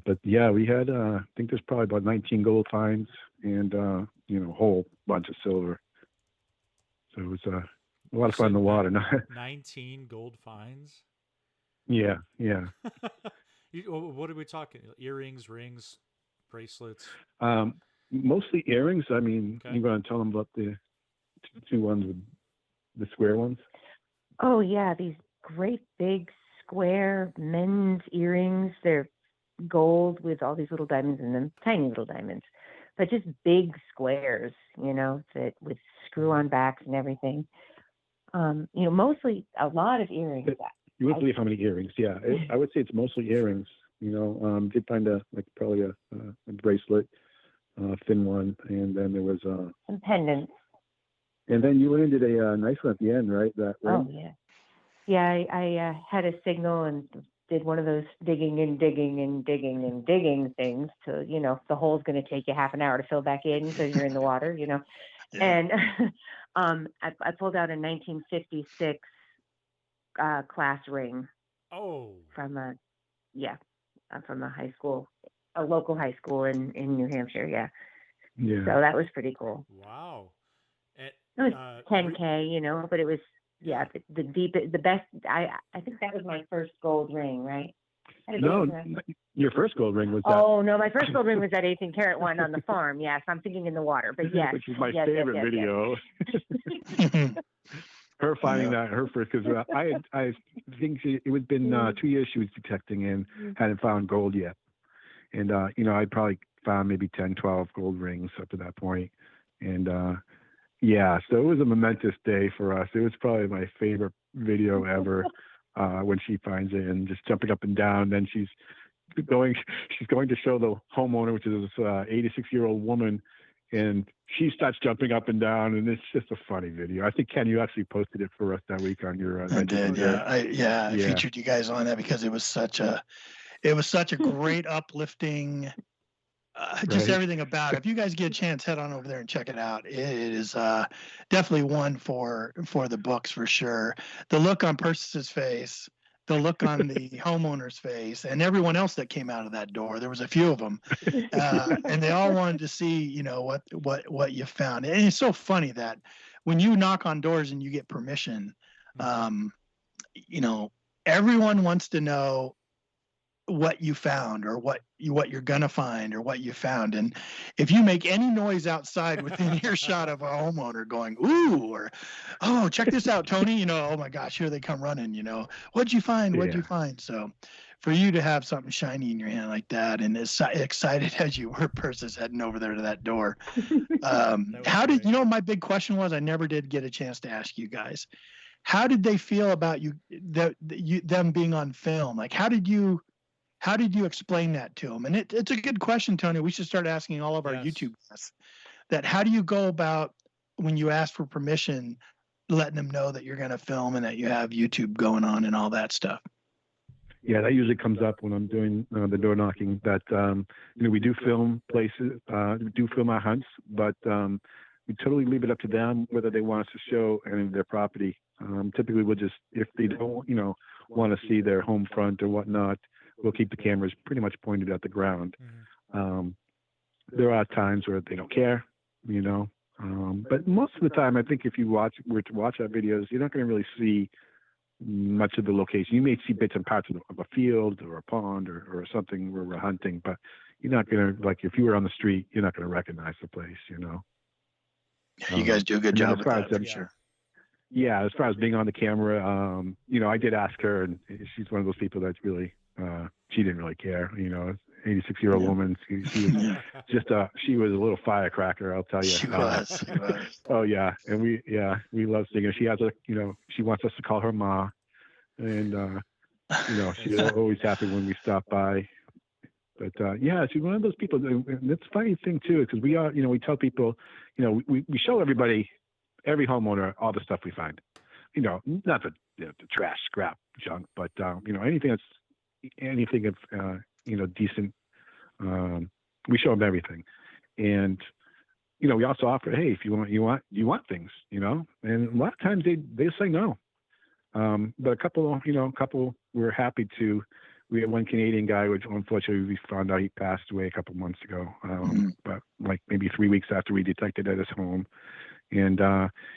but yeah, we had I think there's probably about 19 gold finds and a whole bunch of silver. So it was a lot of fun in the water. 19 gold finds. Yeah. What are we talking? Earrings, rings, bracelets? Mostly earrings. I mean, Okay. You want to tell them about the two ones with the square ones? Oh yeah, these great big square men's earrings. They're gold with all these little diamonds in them, tiny little diamonds, but just big squares, that with screw-on backs and everything. Mostly a lot of earrings. You wouldn't believe how many earrings. Yeah, I would say it's mostly earrings. Did find probably a bracelet, thin one, and then there was some pendants. And then you went and did a nice one at the end, right? That ring? Oh yeah, yeah. I had a signal and did one of those digging and digging and digging and digging things to, the hole's going to take you half an hour to fill back in because you're in the water, Yeah. And I pulled out a 1956 class ring. Oh. From a high school, a local high school in New Hampshire. Yeah. Yeah. So that was pretty cool. Wow. It was $10K, but it was the deepest, the best. I think that was my first gold ring, right? No, your first gold ring was that. Oh no, my first gold ring was that 18 karat one on the farm. Yes, I'm thinking in the water, but yes, which is my favorite video. Yes. Her finding that her first, because I think it was been 2 years she was detecting and hadn't found gold yet, and I probably found maybe 10, 12 gold rings up to that point, and so it was a momentous day for us. It was probably my favorite video ever. When she finds it and just jumping up and down, then she's going to show the homeowner, which is this 86-year-old woman, and she starts jumping up and down, and it's just a funny video. I think, Ken, you actually posted it for us that week on your. I did, yeah. I featured you guys on that because it was such a great uplifting. Just everything about it. If you guys get a chance, head on over there and check it out. It is definitely one for the books for sure. The look on Persis's face, the look on the homeowner's face, and everyone else that came out of that door. There was a few of them, and they all wanted to see, what you found. And it's so funny that when you knock on doors and you get permission, everyone wants to know what you found or what you're gonna find or what you found. And if you make any noise outside within earshot of a homeowner going, ooh, or, oh, check this out, Tony, oh my gosh, here they come running, what'd you find? So for you to have something shiny in your hand like that and as excited as you were, Persis, heading over there to that door. How did, my big question was, I never did get a chance to ask you guys, how did they feel about them being on film? Like, how did you explain that to them? And it's a good question, Tony. We should start asking all of our YouTube guests that. How do you go about when you ask for permission, letting them know that you're going to film and that you have YouTube going on and all that stuff? Yeah, that usually comes up when I'm doing the door knocking. That we do film places, we do film our hunts, but we totally leave it up to them whether they want us to show any of their property. Typically, we'll just, if they don't, want to see their home front or whatnot, we'll keep the cameras pretty much pointed at the ground. There are times where they don't care, but most of the time, I think if you were to watch our videos, you're not going to really see much of the location. You may see bits and parts of a field or a pond or something where we're hunting, but you're not going to, like, if you were on the street, you're not going to recognize the place, Yeah, you guys do a good job with that, for sure. yeah, as far as being on the camera, I did ask her, and she's one of those people that's really, she didn't really care. 86-year-old woman. She was she was a little firecracker, I'll tell you. She was. Oh yeah, and we love seeing her. She has she wants us to call her Ma, and she's always happy when we stop by. But she's one of those people. And it's a funny thing too, because we tell people, we show everybody, every homeowner, all the stuff we find. Not the trash, scrap, junk, but anything of decent. We show them everything, and we also offer, hey, if you want things, and a lot of times they say no. But a couple were happy to. We had one Canadian guy, which unfortunately we found out he passed away a couple months ago, but like maybe 3 weeks after we detected at his home. And,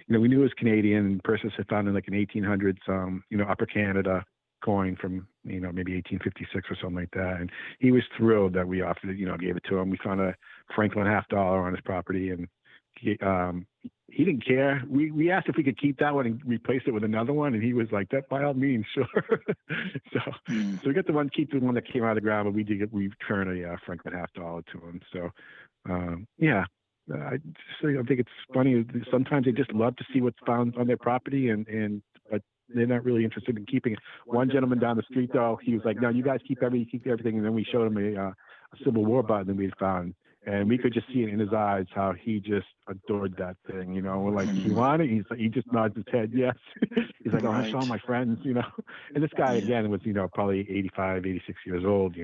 we knew it was Canadian, and Persis had found in like an 1800s, Upper Canada coin from, maybe 1856 or something like that. And he was thrilled that we offered it, gave it to him. We found a Franklin $50 on his property, and he didn't care. We asked if we could keep that one and replace it with another one, and he was like, "That by all means, sure." so we got keep the one that came out of the ground, but we returned a Franklin $50 to him. So I think it's funny. Sometimes they just love to see what's found on their property, but they're not really interested in keeping it. One gentleman down the street, though, he was like, "No, you guys keep everything," and then we showed him a Civil War button that we found. And we could just see it in his eyes how he just adored that thing, We're like, "You want it?" He just nods his head, yes. He's like, "Oh, I saw my friends," And this guy again was, probably 85, 86 years old,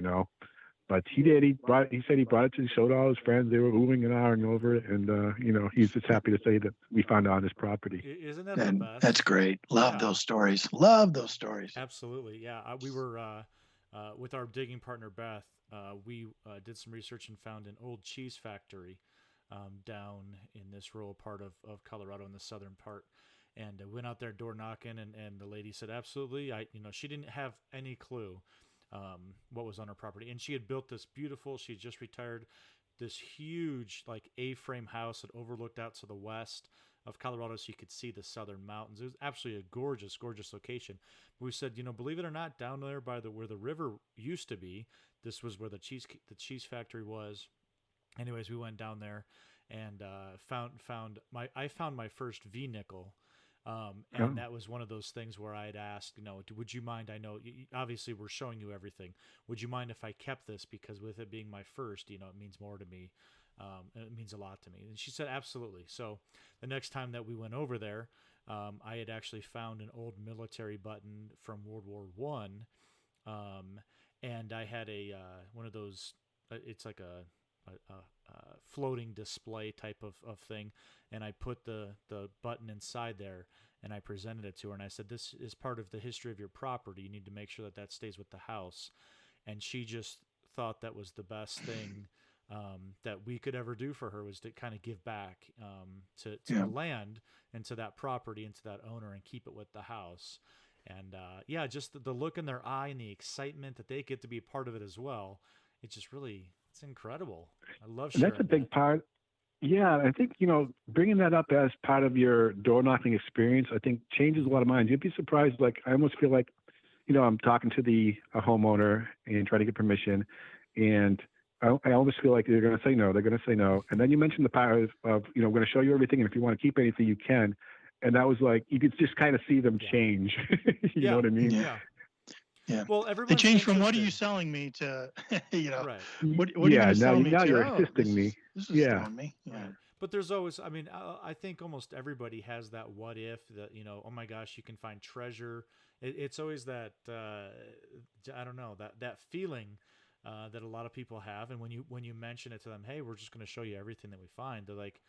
But he did. He said he brought it to, showed all his friends. They were oohing and ahhing over it, and he's just happy to say that we found it on his property. Isn't that the best? That's great. Love those stories. Love those stories. Absolutely, yeah. We were with our digging partner Beth. We did some research and found an old cheese factory down in this rural part of Colorado, in the southern part, and went out there door knocking, and the lady said absolutely. She didn't have any clue what was on her property, and she had built this beautiful. She had just retired, this huge like A-frame house that overlooked out to the west of Colorado, so you could see the southern mountains. It was absolutely a gorgeous, gorgeous location. We said, believe it or not, down there by where the river used to be, this was where the cheese factory was. Anyways, we went down there and I found my first V-nickel. And that was one of those things where I'd asked, would you mind? I know obviously we're showing you everything. Would you mind if I kept this? Because with it being my first, it means more to me. It means a lot to me. And she said, absolutely. So the next time that we went over there, I had actually found an old military button from World War One. And I had one of those, it's like a floating display type of thing. And I put the button inside there and I presented it to her. And I said, this is part of the history of your property. You need to make sure that stays with the house. And she just thought that was the best thing that we could ever do for her, was to kind of give back to the land and to that property and to that owner and keep it with the house. And just the look in their eye and the excitement that they get to be a part of it as well. It's just really, it's incredible. I love sharing. That's a big part. Yeah, I think, bringing that up as part of your door knocking experience, I think changes a lot of minds. You'd be surprised. Like, I almost feel like, I'm talking to a homeowner and trying to get permission, and I almost feel like they're going to say no. They're going to say no. And then you mentioned the power of we're going to show you everything, and if you want to keep anything, you can. And that was like, you could just kind of see them change. You know what I mean? Yeah. Well, they changed from "what are you selling me" to, right. What are you going to sell me? Now to? you're assisting me. This is throwing me. Yeah. Right. But there's always, I think almost everybody has that what if, that, oh my gosh, you can find treasure. It's always that, I don't know, that feeling that a lot of people have. And when you mention it to them, hey, we're just going to show you everything that we find, they're like,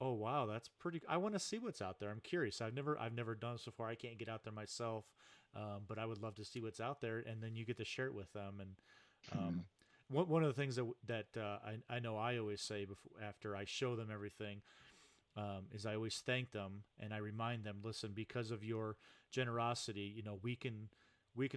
oh wow, that's pretty. I want to see what's out there. I'm curious. I've never done this before. I can't get out there myself, but I would love to see what's out there. And then you get to share it with them. And one of the things that I know I always say after I show them everything is I always thank them, and I remind them, listen, because of your generosity, we can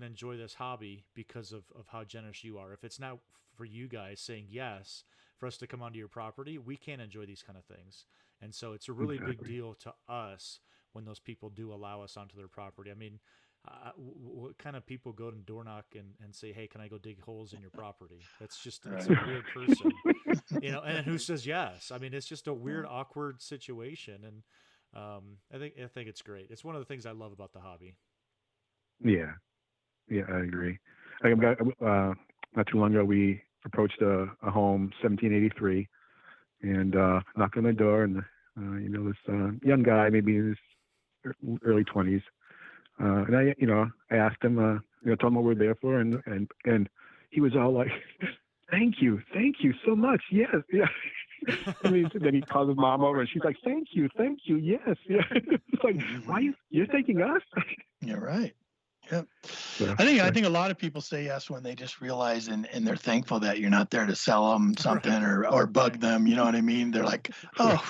enjoy this hobby because of how generous you are. If it's not for you guys saying yes for us to come onto your property, we can't enjoy these kind of things. And so it's a really big deal to us when those people do allow us onto their property. I mean, what kind of people go to door knock and say, "Hey, can I go dig holes in your property?" That's just it's a weird person, and who says yes? I mean, it's just a weird, awkward situation, and I think it's great. It's one of the things I love about the hobby. Yeah, I agree. I got not too long ago we approached a home, 1783, and knocked on the door, and this young guy, maybe in his early 20s, and I asked him, told him what we're there for, and he was all like, thank you so much, yes, yeah. And then he calls his mom over, and she's like, thank you, yes, yeah. It's like, why you're thanking us? Yeah, right. Yep. So, I think a lot of people say yes when they just realize and they're thankful that you're not there to sell them something or bug them. You know what I mean? They're like, oh,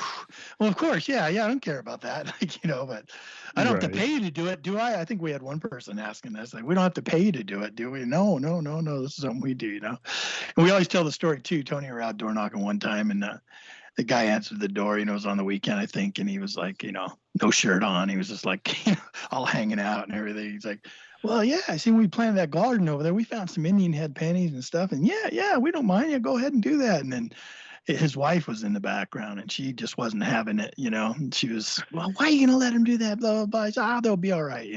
well, of course. Yeah. I don't care about that. But I don't have to pay you to do it, do I? I think we had one person asking this, like, we don't have to pay you to do it, do we? No. This is something we do, And we always tell the story too. Tony were out door knocking one time, and the guy answered the door, it was on the weekend, I think. And he was like, no shirt on. He was just like, all hanging out and everything. He's like, well, yeah, I see we planted that garden over there. We found some Indian head panties and stuff. And yeah, we don't mind. Yeah, go ahead and do that. And then his wife was in the background, and she just wasn't having it, And she was, well, why are you going to let him do that? Blah, blah, blah. Said, they'll be all right,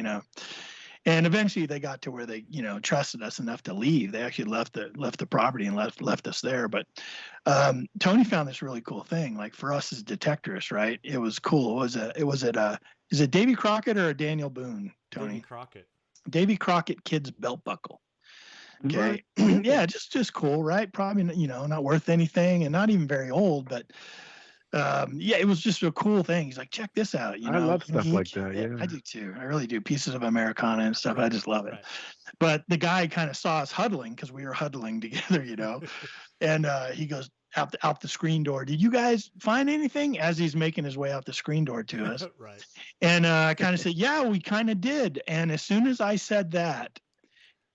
And eventually they got to where they, trusted us enough to leave. They actually left the property and left us there. But Tony found this really cool thing. Like for us as detectorists, right? It was cool. Is it Davy Crockett or a Daniel Boone, Tony? Davy Crockett kid's belt buckle. Okay. Right. Yeah, just cool, right? Probably, not worth anything and not even very old, but it was just a cool thing. He's like, check this out. I love stuff like that. Yeah, I do too. I really do. Pieces of Americana and stuff. Right. I just love it. Right. But the guy kind of saw us huddling because we were huddling together, and he goes out the screen door. Did you guys find anything? As he's making his way out the screen door to us. Right. And I kind of said, yeah, we kind of did. And as soon as I said that,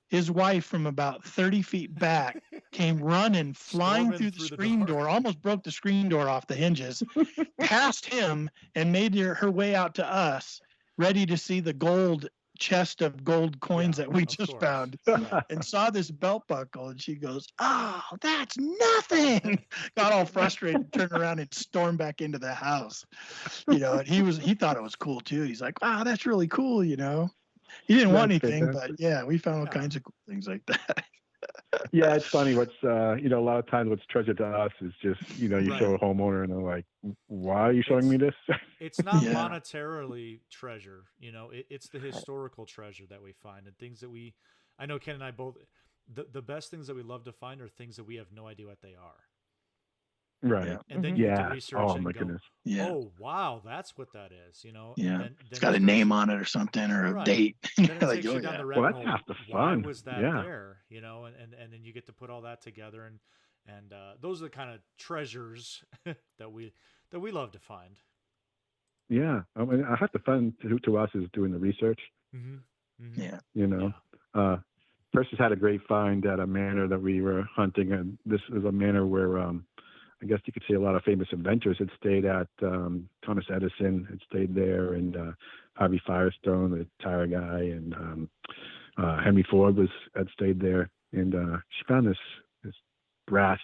his wife from about 30 feet back came running, flying through the screen door, almost broke the screen door off the hinges, past him, and made her way out to us, ready to see the chest of gold coins that we just found, and saw this belt buckle. And she goes, oh, that's nothing. Got all frustrated, turned around and stormed back into the house. And he thought it was cool too. He's like, wow, that's really cool. He didn't want anything, but yeah, we found all kinds of cool things like that. Yeah, it's funny. What's a lot of times what's treasured to us is just you show a homeowner and they're like, "Why are you showing me this?" It's not monetarily treasure, it's the historical treasure that we find and things that I know Ken and I both. The best things that we love to find are things that we have no idea what they are. Right. Yeah. And then you get to research and go, goodness. Yeah. Oh, wow, that's what that is, Yeah. And then it's got a name on it or something or a date. Then it takes you down the rabbit hole. That's half the fun. Why was that there? And then you get to put all that together and those are the kind of treasures that we love to find. Yeah. I mean, half the fun to us is doing the research. Mm-hmm. Yeah. Persis had a great find at a manor that we were hunting, and this is a manor where I guess you could say a lot of famous inventors had stayed at. Thomas Edison had stayed there, and Harvey Firestone, the tire guy, and Henry Ford had stayed there. And she found this brass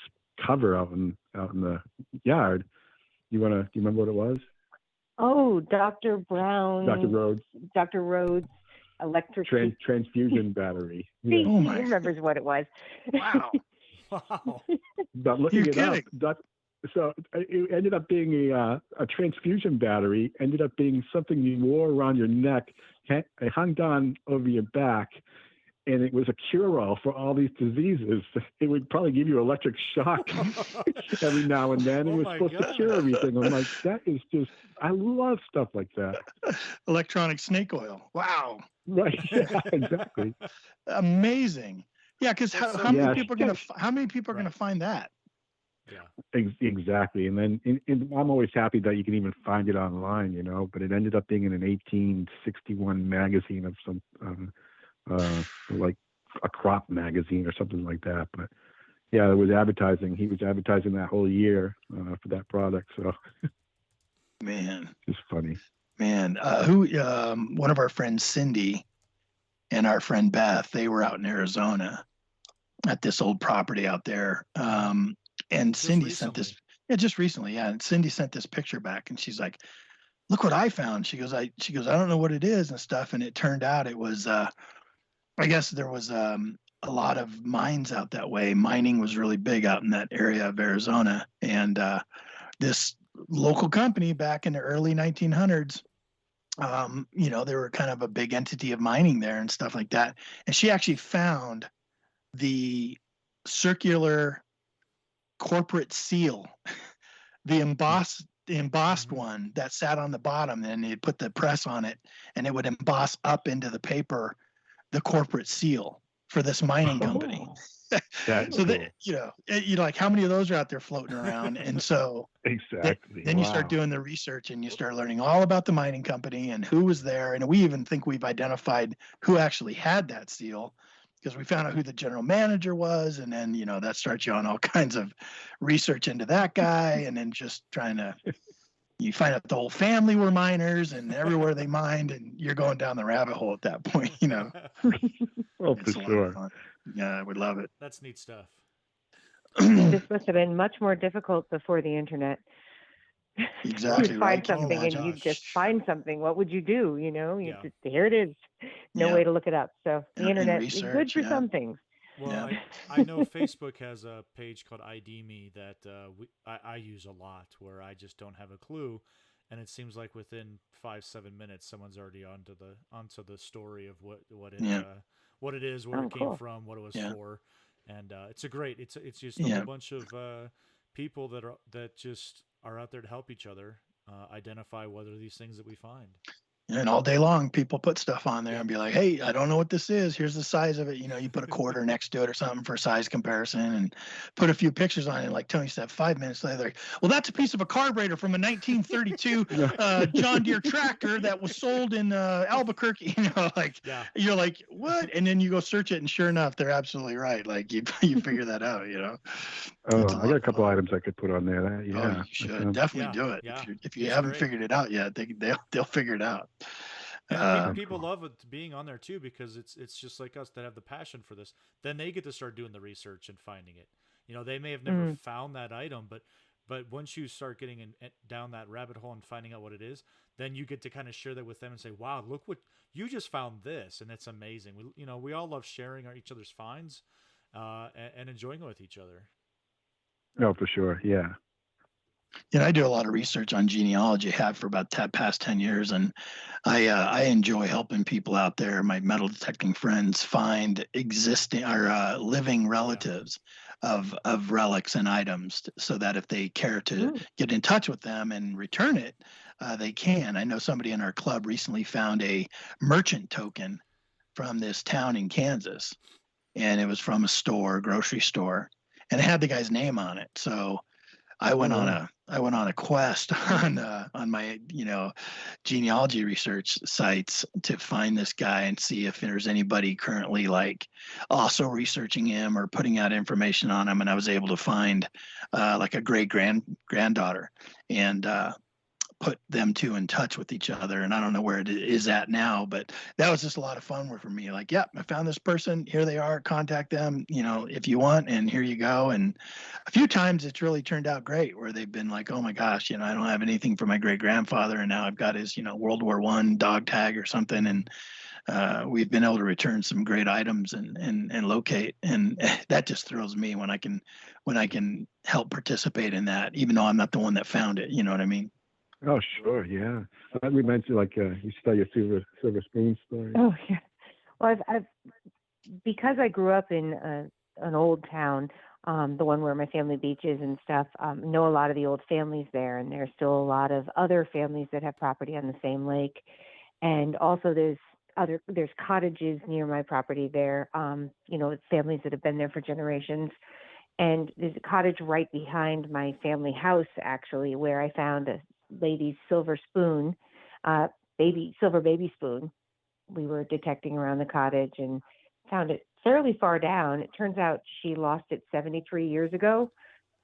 cover out in the yard. Do you remember what it was? Oh, Dr. Brown. Dr. Rhodes. Electric transfusion battery. He remembers what it was. Wow. But looking it up, so it ended up being a transfusion battery. Ended up being something you wore around your neck. It hung down over your back, and it was a cure-all for all these diseases. It would probably give you electric shock every now and then. It was supposed to cure everything. I'm like, that is just. I love stuff like that. Electronic snake oil. Wow. Right. Yeah, exactly. Amazing. Yeah, because how many people are gonna find that? Yeah. Exactly. And then I'm always happy that you can even find it online, but it ended up being in an 1861 magazine of some like a crop magazine or something like that. But yeah, it was advertising. He was advertising that whole year for that product. So man, it's funny. Man, one of our friends, Cindy, and our friend Beth, they were out in Arizona at this old property out there. And Just Cindy sent recently. this, yeah, just recently. Yeah. And Cindy sent this picture back and she's like, look what I found. She goes, I don't know what it is and stuff. And it turned out it was, I guess there was a lot of mines out that way. Mining was really big out in that area of Arizona. And this local company back in the early 1900s, they were kind of a big entity of mining there and stuff like that. And she actually found the circular corporate seal, the embossed Mhm. one that sat on the bottom, and they put the press on it, and it would emboss up into the paper the corporate seal for this mining company. Oh, that's So that cool. like how many of those are out there floating around, and so Exactly. then you start Wow. doing the research and you start learning all about the mining company and who was there, and we even think we've identified who actually had that seal because we found out who the general manager was, and then that starts you on all kinds of research into that guy, and then just trying to you find out the whole family were miners and everywhere they mined, and you're going down the rabbit hole at that point. Oh, for It's a lot of sure. fun. Yeah, I would love it. That's neat stuff. This must have been much more difficult before the internet. Exactly You'd right. find Can you something and imagine? you'd just Gosh. find something. What would you do? Yeah. Here it is. No Yeah, way to look it up. So the and internet is good research. for Yeah, some things. Well, yeah, I know Facebook has a page called ID Me that I use a lot, where I just don't have a clue, and it seems like within 5-7 minutes someone's already onto the story of yeah, what it is, where Oh, it came cool. from, what it was yeah, for, and it's just a whole yeah. bunch of people that just are out there to help each other identify what are these things that we find. And all day long, people put stuff on there Yep. and be like, "Hey, I don't know what this is. Here's the size of it." You put a quarter next to it or something for size comparison, and put a few pictures on it. Like Tony said, 5 minutes later, like, well, that's a piece of a carburetor from a 1932 No. John Deere tractor that was sold in Albuquerque. Like Yeah. you're like, what? And then you go search it, and sure enough, they're absolutely right. Like you figure that out. It's Oh, a I got lot a of couple fun. items I could put on there. Oh, Yeah, you that should sounds. definitely Yeah. do it. Yeah. If you It's haven't great. figured it out yet, they'll figure it out. And Um, people love it being on there too, because it's just like us that have the passion for this. Then they get to start doing the research and finding it. They may have never Mm. found that item, but once you start getting down that rabbit hole and finding out what it is, then you get to kind of share that with them and say, "Wow, look what you just found this," and it's amazing. We all love sharing each other's finds, and enjoying it with each other. No, for sure. Yeah. I do a lot of research on genealogy, have for about the past 10 years, and I enjoy helping people out there, my metal detecting friends, find existing or living Yeah. relatives of relics and items, so that if they care to Mm. get in touch with them and return it, they can. I know somebody in our club recently found a merchant token from this town in Kansas, and it was from a grocery store, and it had the guy's name on it. So I Oh, went on wow. a quest on my genealogy research sites to find this guy and see if there's anybody currently like also researching him or putting out information on him. And I was able to find like a great granddaughter and put them two in touch with each other. And I don't know where it is at now, but that was just a lot of fun for me. Like, yep, I found this person. Here they are. Contact them, if you want, and here you go. And a few times it's really turned out great where they've been like, oh my gosh, I don't have anything for my great grandfather. And now I've got his, World War I dog tag or something. And we've been able to return some great items and locate. And that just thrills me when I can help participate in that, even though I'm not the one that found it. You know what I mean? Oh, sure. Yeah. That reminds you, like, you tell your silver spoon story. Oh yeah. Well, I've because I grew up in an old town, the one where my family beach is and stuff. Know a lot of the old families there, and there's still a lot of other families that have property on the same lake. And also there's cottages near my property there. It's families that have been there for generations. And there's a cottage right behind my family house, actually, where I found a lady's silver spoon, uh, silver baby spoon. We were detecting around the cottage and found it fairly far down. It turns out she lost it 73 years ago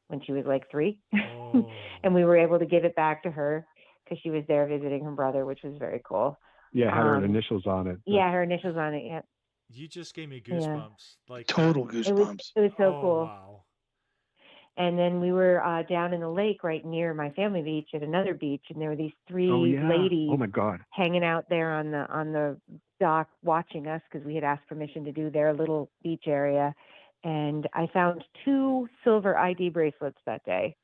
when she was like 3. Oh. And we were able to give it back to her because she was there visiting her brother, which was very cool. Yeah, had her initials on it. Yeah, her initials on it. Yeah. You just gave me goosebumps. Like Total that. goosebumps. It was so Oh, cool. wow. And then we were down in the lake right near my family beach at another beach, and there were these three ladies Oh my God. hanging out there on the dock watching us because we had asked permission to do their little beach area. And I found 2 silver ID bracelets that day,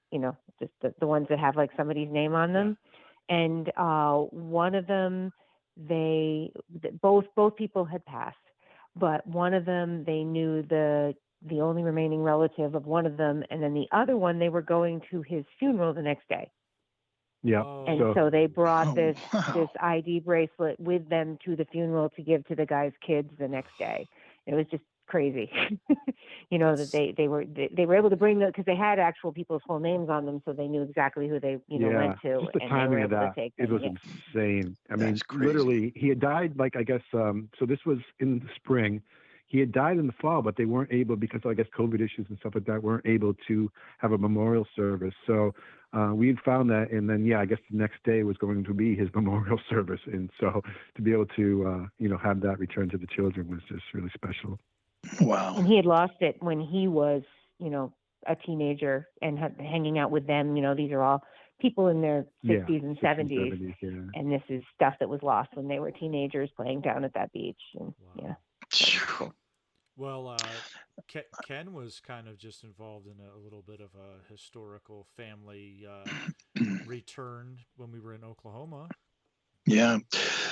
just the ones that have like somebody's name on them. Yeah. And one of them, both people had passed, but one of them, they knew the only remaining relative of one of them, and then the other one, they were going to his funeral the next day. Yeah. And so they brought this ID bracelet with them to the funeral to give to the guy's kids the next day. It was just crazy, that they were able to bring because they had actual people's full names on them, so they knew exactly who they went to. Just the timing of that, it was insane. I mean, literally, he had died I guess. So this was in the spring. He had died in the fall, but they weren't able, because I guess COVID issues and stuff like that, weren't able to have a memorial service. So we found that, and then I guess the next day was going to be his memorial service, and so to be able to have that return to the children was just really special. Wow. And he had lost it when he was a teenager and hanging out with them. These are all people in their 60s and 70s, and this is stuff that was lost when they were teenagers playing down at that beach. And wow. Well, Ken was kind of just involved in a little bit of a historical family return when we were in Oklahoma. Yeah.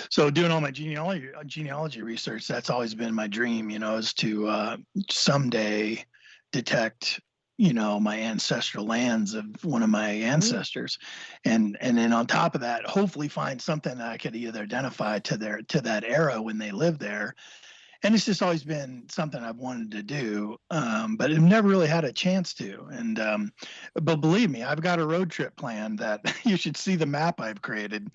So doing all my genealogy research, that's always been my dream, is to someday detect, my ancestral lands of one of my ancestors. And then on top of that, hopefully find something that I could either identify to that era when they lived there. And it's just always been something I've wanted to do, but I've never really had a chance to. And but believe me, I've got a road trip planned that you should see the map I've created,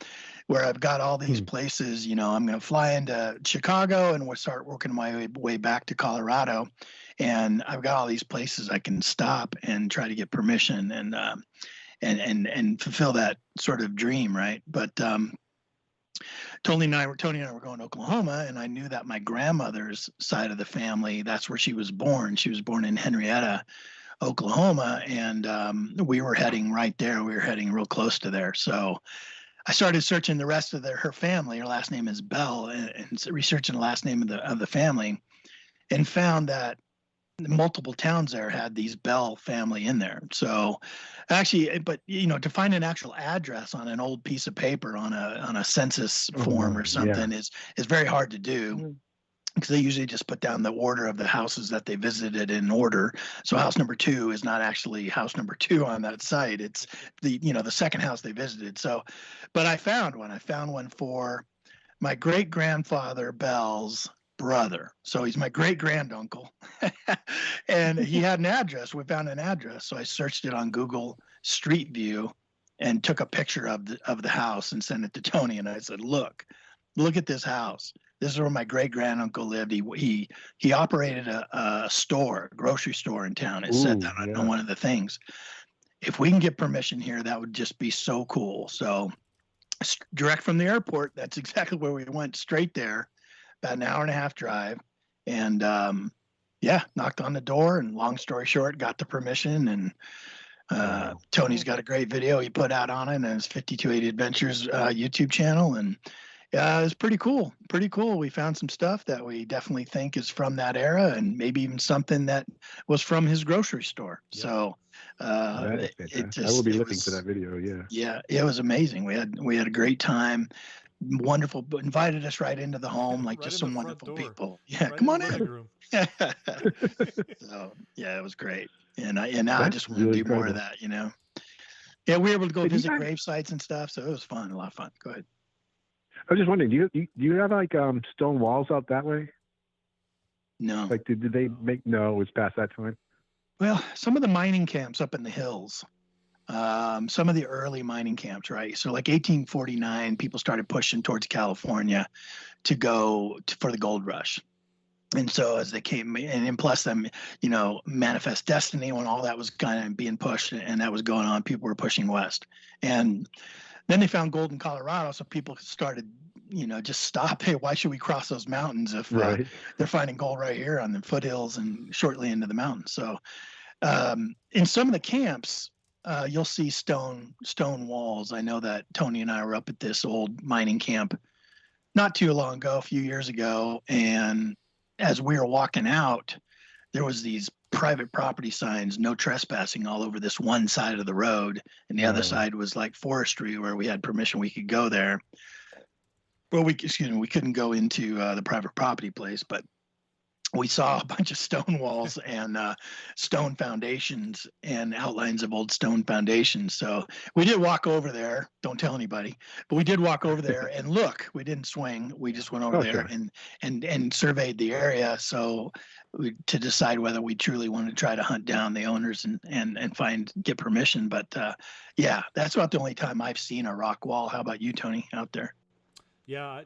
where I've got all these places. I'm going to fly into Chicago and we'll start working my way back to Colorado, and I've got all these places I can stop and try to get permission and fulfill that sort of dream, right? But Tony and I were going to Oklahoma, and I knew that my grandmother's side of the family, that's where she was born. She was born in Henrietta, Oklahoma, and we were heading right there. We were heading real close to there. So I started searching the rest of her family. Her last name is Bell, and researching the last name of the family, and found that multiple towns there had these Bell family in there. So actually, but to find an actual address on an old piece of paper on a census form or something is very hard to do, because they usually just put down the order of the houses that they visited in order. So house number 2 is not actually house number 2 on that site. It's the second house they visited. So, but I found one for my great grandfather Bell's brother. So he's my great granduncle. And he had an address. We found an address. So I searched it on Google Street View and took a picture of the house and sent it to Tony. And I said, look at this house. This is where my great granduncle lived. He operated a store, a grocery store in town. It said that on one of the things. If we can get permission here, that would just be so cool. So direct from the airport, that's exactly where we went, straight there. About an hour and a half drive, and knocked on the door, and long story short, got the permission. And Tony's got a great video he put out on it, and his 5280 Adventures YouTube channel, and it was pretty cool. We found some stuff that we definitely think is from that era, and maybe even something that was from his grocery store. Yeah. So I will be looking for that video. Yeah, it was amazing. We had a great time. Wonderful, but invited us right into the home, like just some wonderful people. Yeah, right, come on in. So it was great, and now I just want to do more of that. Yeah, we were able to go visit grave sites and stuff, so it was fun, a lot of fun. Go ahead. I was just wondering, do you have like stone walls out that way? No. Like did they make? No, it was past that time. Well, some of the mining camps up in the hills. Some of the early mining camps, right? So like 1849, people started pushing towards California to go for the gold rush. And so as they came, and plus them, Manifest Destiny, when all that was kind of being pushed and that was going on, people were pushing west. And Then they found gold in Colorado, so people started, just stop. Hey, why should we cross those mountains if Right. they're finding gold right here on the foothills and shortly into the mountains? So in some of the camps, you'll see stone walls. I know that Tony and I were up at this old mining camp not too long ago, a few years ago, and as we were walking out, there was these private property signs, no trespassing, all over this one side of the road, and the other side was like forestry where we had permission, we could go there. Well, we couldn't go into the private property place, but we saw a bunch of stone walls and stone foundations and outlines of old stone foundations. So we did walk over there. Don't tell anybody, but we did walk over there and look. We didn't swing. We just went over there and surveyed the area. So to decide whether we truly want to try to hunt down the owners and get permission. But yeah, that's about the only time I've seen a rock wall. How about you, Tony, out there? Yeah.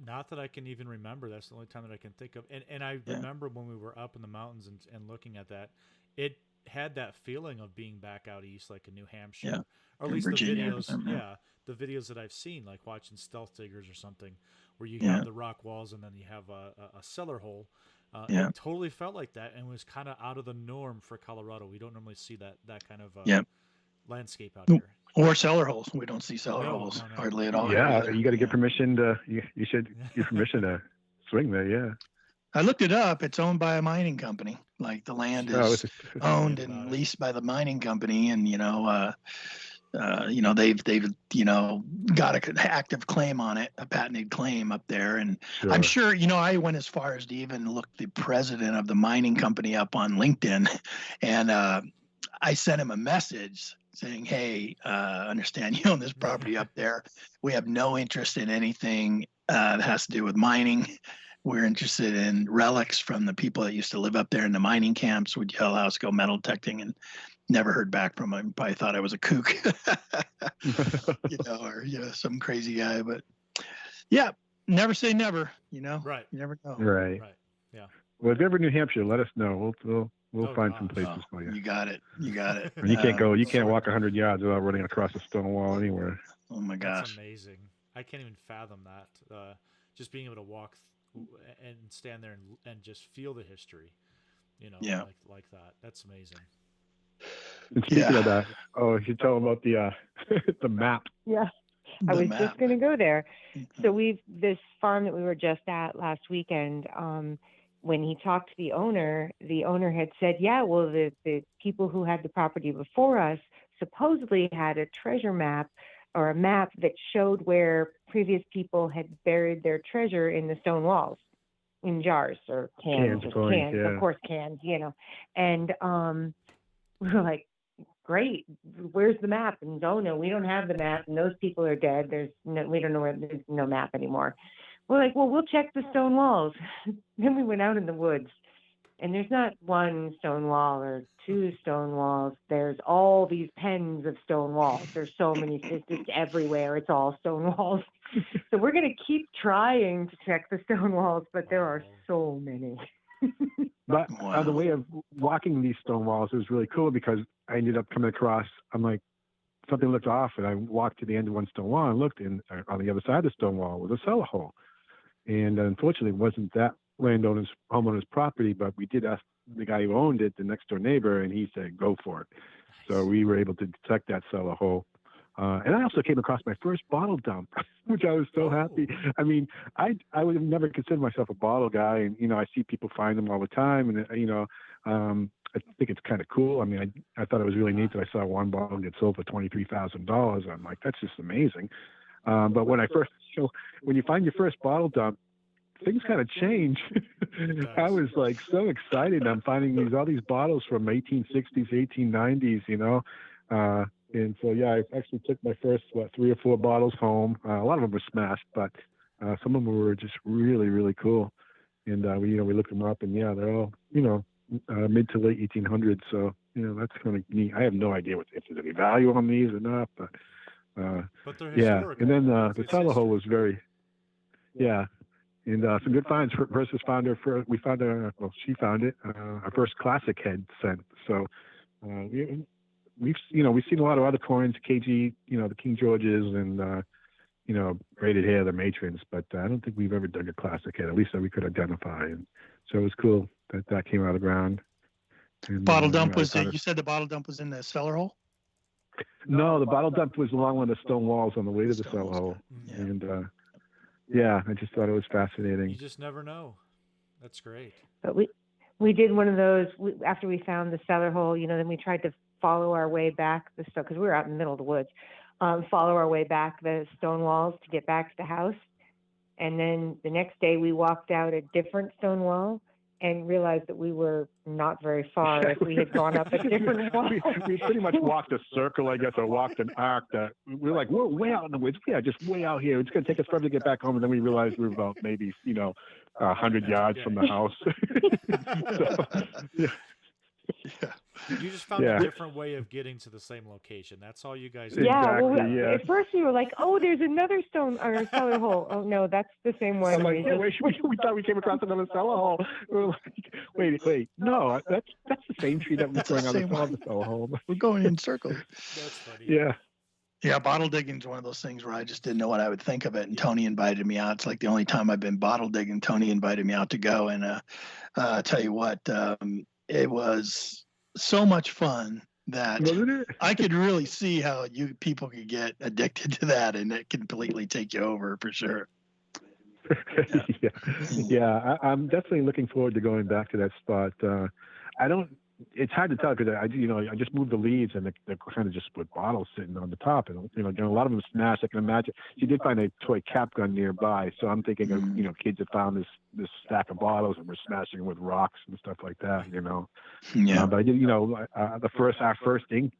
Not that I can even remember. That's the only time that I can think of. And I remember when we were up in the mountains and looking at that, it had that feeling of being back out east, like in New Hampshire, or at least Virginia, the videos. The videos that I've seen, like watching Stealth Diggers or something, where you have the rock walls and then you have a cellar hole. It totally felt like that, and was kind of out of the norm for Colorado. We don't normally see that kind of landscape out here. Or cellar holes. We don't see cellar holes hardly at all. Yeah, you got to get permission you should get permission to swing there. Yeah. I looked it up. It's owned by a mining company. Like the land is owned and leased by the mining company, and they've got an active claim on it, a patented claim up there. And I'm sure, I went as far as to even look the president of the mining company up on LinkedIn, and I sent him a message saying, hey, understand you own this property up there. We have no interest in anything that has to do with mining. We're interested in relics from the people that used to live up there in the mining camps. Would you allow us to go metal detecting? And never heard back from him. Probably thought I was a kook, or some crazy guy. But yeah, never say never. Right. You never know. Right. Yeah. Well, if you're ever in New Hampshire, let us know. We'll find some places for you. You got it. You can't go. You can't walk 100 yards without running across a stone wall anywhere. Oh my gosh. That's amazing. I can't even fathom that. Just being able to walk and stand there and just feel the history, like that. That's amazing. And speaking of that, you should tell them about the the map. Yeah. I was just going to go there. So this farm that we were just at last weekend, when he talked to the owner had said, the people who had the property before us supposedly had a treasure map or a map that showed where previous people had buried their treasure in the stone walls, in jars or cans, of course cans, and we were like, great, where's the map? And no, we don't have the map, and those people are dead. We don't know where, there's no map anymore. We're like, well, we'll check the stone walls. Then we went out in the woods, and there's not one stone wall or two stone walls. There's all these pens of stone walls. There's so many, it's just everywhere. It's all stone walls. So we're going to keep trying to check the stone walls, but there are so many. But the way of walking these stone walls is really cool, because I ended up coming across, I'm like, something looked off, and I walked to the end of one stone wall and looked, and on the other side of the stone wall was a cellar hole. And unfortunately, it wasn't that homeowner's property, but we did ask the guy who owned it, the next door neighbor, and he said, go for it. Nice. So we were able to detect that cellar hole. And I also came across my first bottle dump, which I was so happy. I mean, I would have never considered myself a bottle guy. And, I see people find them all the time. And, I think it's kind of cool. I mean, I thought it was really neat that I saw one bottle get sold for $23,000. I'm like, that's just amazing. But when you find your first bottle dump, things kind of change. I was like so excited. I'm finding all these bottles from 1860s, 1890s, and so, I actually took my first, 3 or 4 bottles home. A lot of them were smashed, but some of them were just really, really cool. And, we looked them up, and they're all, mid to late 1800s. So, that's kind of neat. I have no idea if there's any value on these or not, but they're historical. And then the cellar hole was very, and some good finds. Persis found we found she found it, our first classic head scent. So, we've seen a lot of other coins, KG, the King Georges and braided hair, the matrons, but I don't think we've ever dug a classic head, at least that we could identify. And so it was cool that came out of the ground. And, Bottle dump was, you said the bottle dump was in the cellar hole? No, the bottle dump was along one of the stone walls on the way to the cellar hole. Yeah. And I just thought it was fascinating. You just never know. That's great. But we did one of those after we found the cellar hole. Then we tried to follow our way back because we were out in the middle of the woods. Follow our way back the stone walls to get back to the house. And then the next day we walked out a different stone wall and realized that we were not very far if we had gone up a different wall. we pretty much walked a circle, I guess, or walked an arc that we were like, we're way out in the woods. Yeah, just way out here. It's going to take us forever to get back home. And then we realized we were about maybe, 100 yards from the house. You just found a different way of getting to the same location. That's all you guys did. Exactly, At first we were like, oh, there's another stone or cellar hole. Oh no, that's the same one. I'm like, we thought we came across another cellar hole. We were like, wait, no, that's the same tree that was going on the cellar hole. We're going in circles. That's funny. Yeah. Yeah, bottle digging is one of those things where I just didn't know what I would think of it. And Tony invited me out. It's like the only time I've been bottle digging. Tony invited me out to go. And I'll tell you what, it was so much fun that I could really see how people could get addicted to that, and it completely take you over for sure. I'm definitely looking forward to going back to that spot. It's hard to tell because I just moved the leads and they're kind of just with bottles sitting on the top, and a lot of them smashed. I can imagine. She did find a toy cap gun nearby, so I'm thinking of kids that found this stack of bottles and were smashing them with rocks and stuff like that. Yeah. But I did our first ink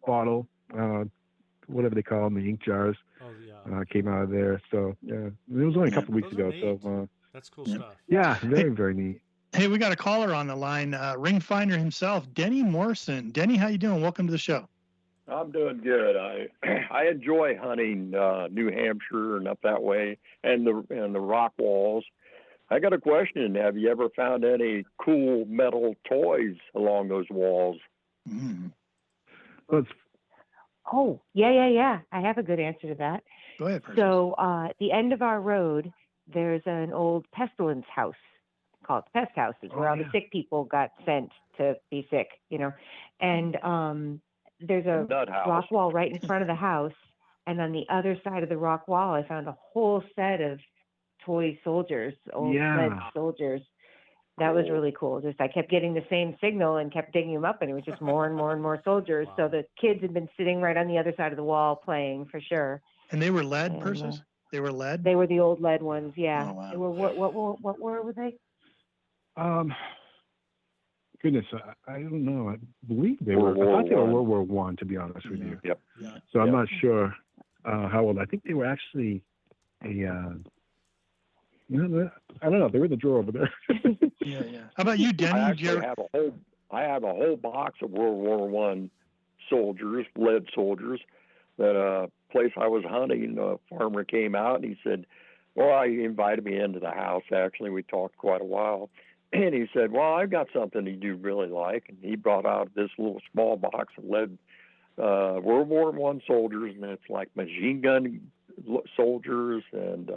bottle, whatever they call them, the ink jars, came out of there. So yeah, it was only a couple weeks ago. Neat. So that's cool stuff. Yeah, very very neat. Hey, we got a caller on the line, ring finder himself, Denny Morrison. Denny, how you doing? Welcome to the show. I'm doing good. I enjoy hunting New Hampshire and up that way, and the rock walls. I got a question. Have you ever found any cool metal toys along those walls? Oh, yeah. I have a good answer to that. Go ahead, Persis. So at the end of our road, there's an old pestilence house called Pest Houses, where all the sick people got sent to be sick, And there's a rock wall right in front of the house. And on the other side of the rock wall, I found a whole set of toy soldiers, old lead soldiers. That was really cool. Just I kept getting the same signal and kept digging them up, and it was just more and more and more soldiers. Wow. So the kids had been sitting right on the other side of the wall playing for sure. And they were lead, Persis? They were lead? They were the old lead ones, yeah. Oh, wow. They were, what were they? Goodness, I don't know. I believe they were. I thought they were World War One, to be honest with you. Yep. So I'm not sure how old. I think they were actually I don't know. They were in the drawer over there. Yeah. How about you, Denny? I have a whole box of World War One soldiers, lead soldiers. That place I was hunting, a farmer came out and he said, he invited me into the house. Actually, we talked quite a while. And he said, I've got something you'd really like. And he brought out this little small box of lead World War One soldiers, and it's like machine gun soldiers and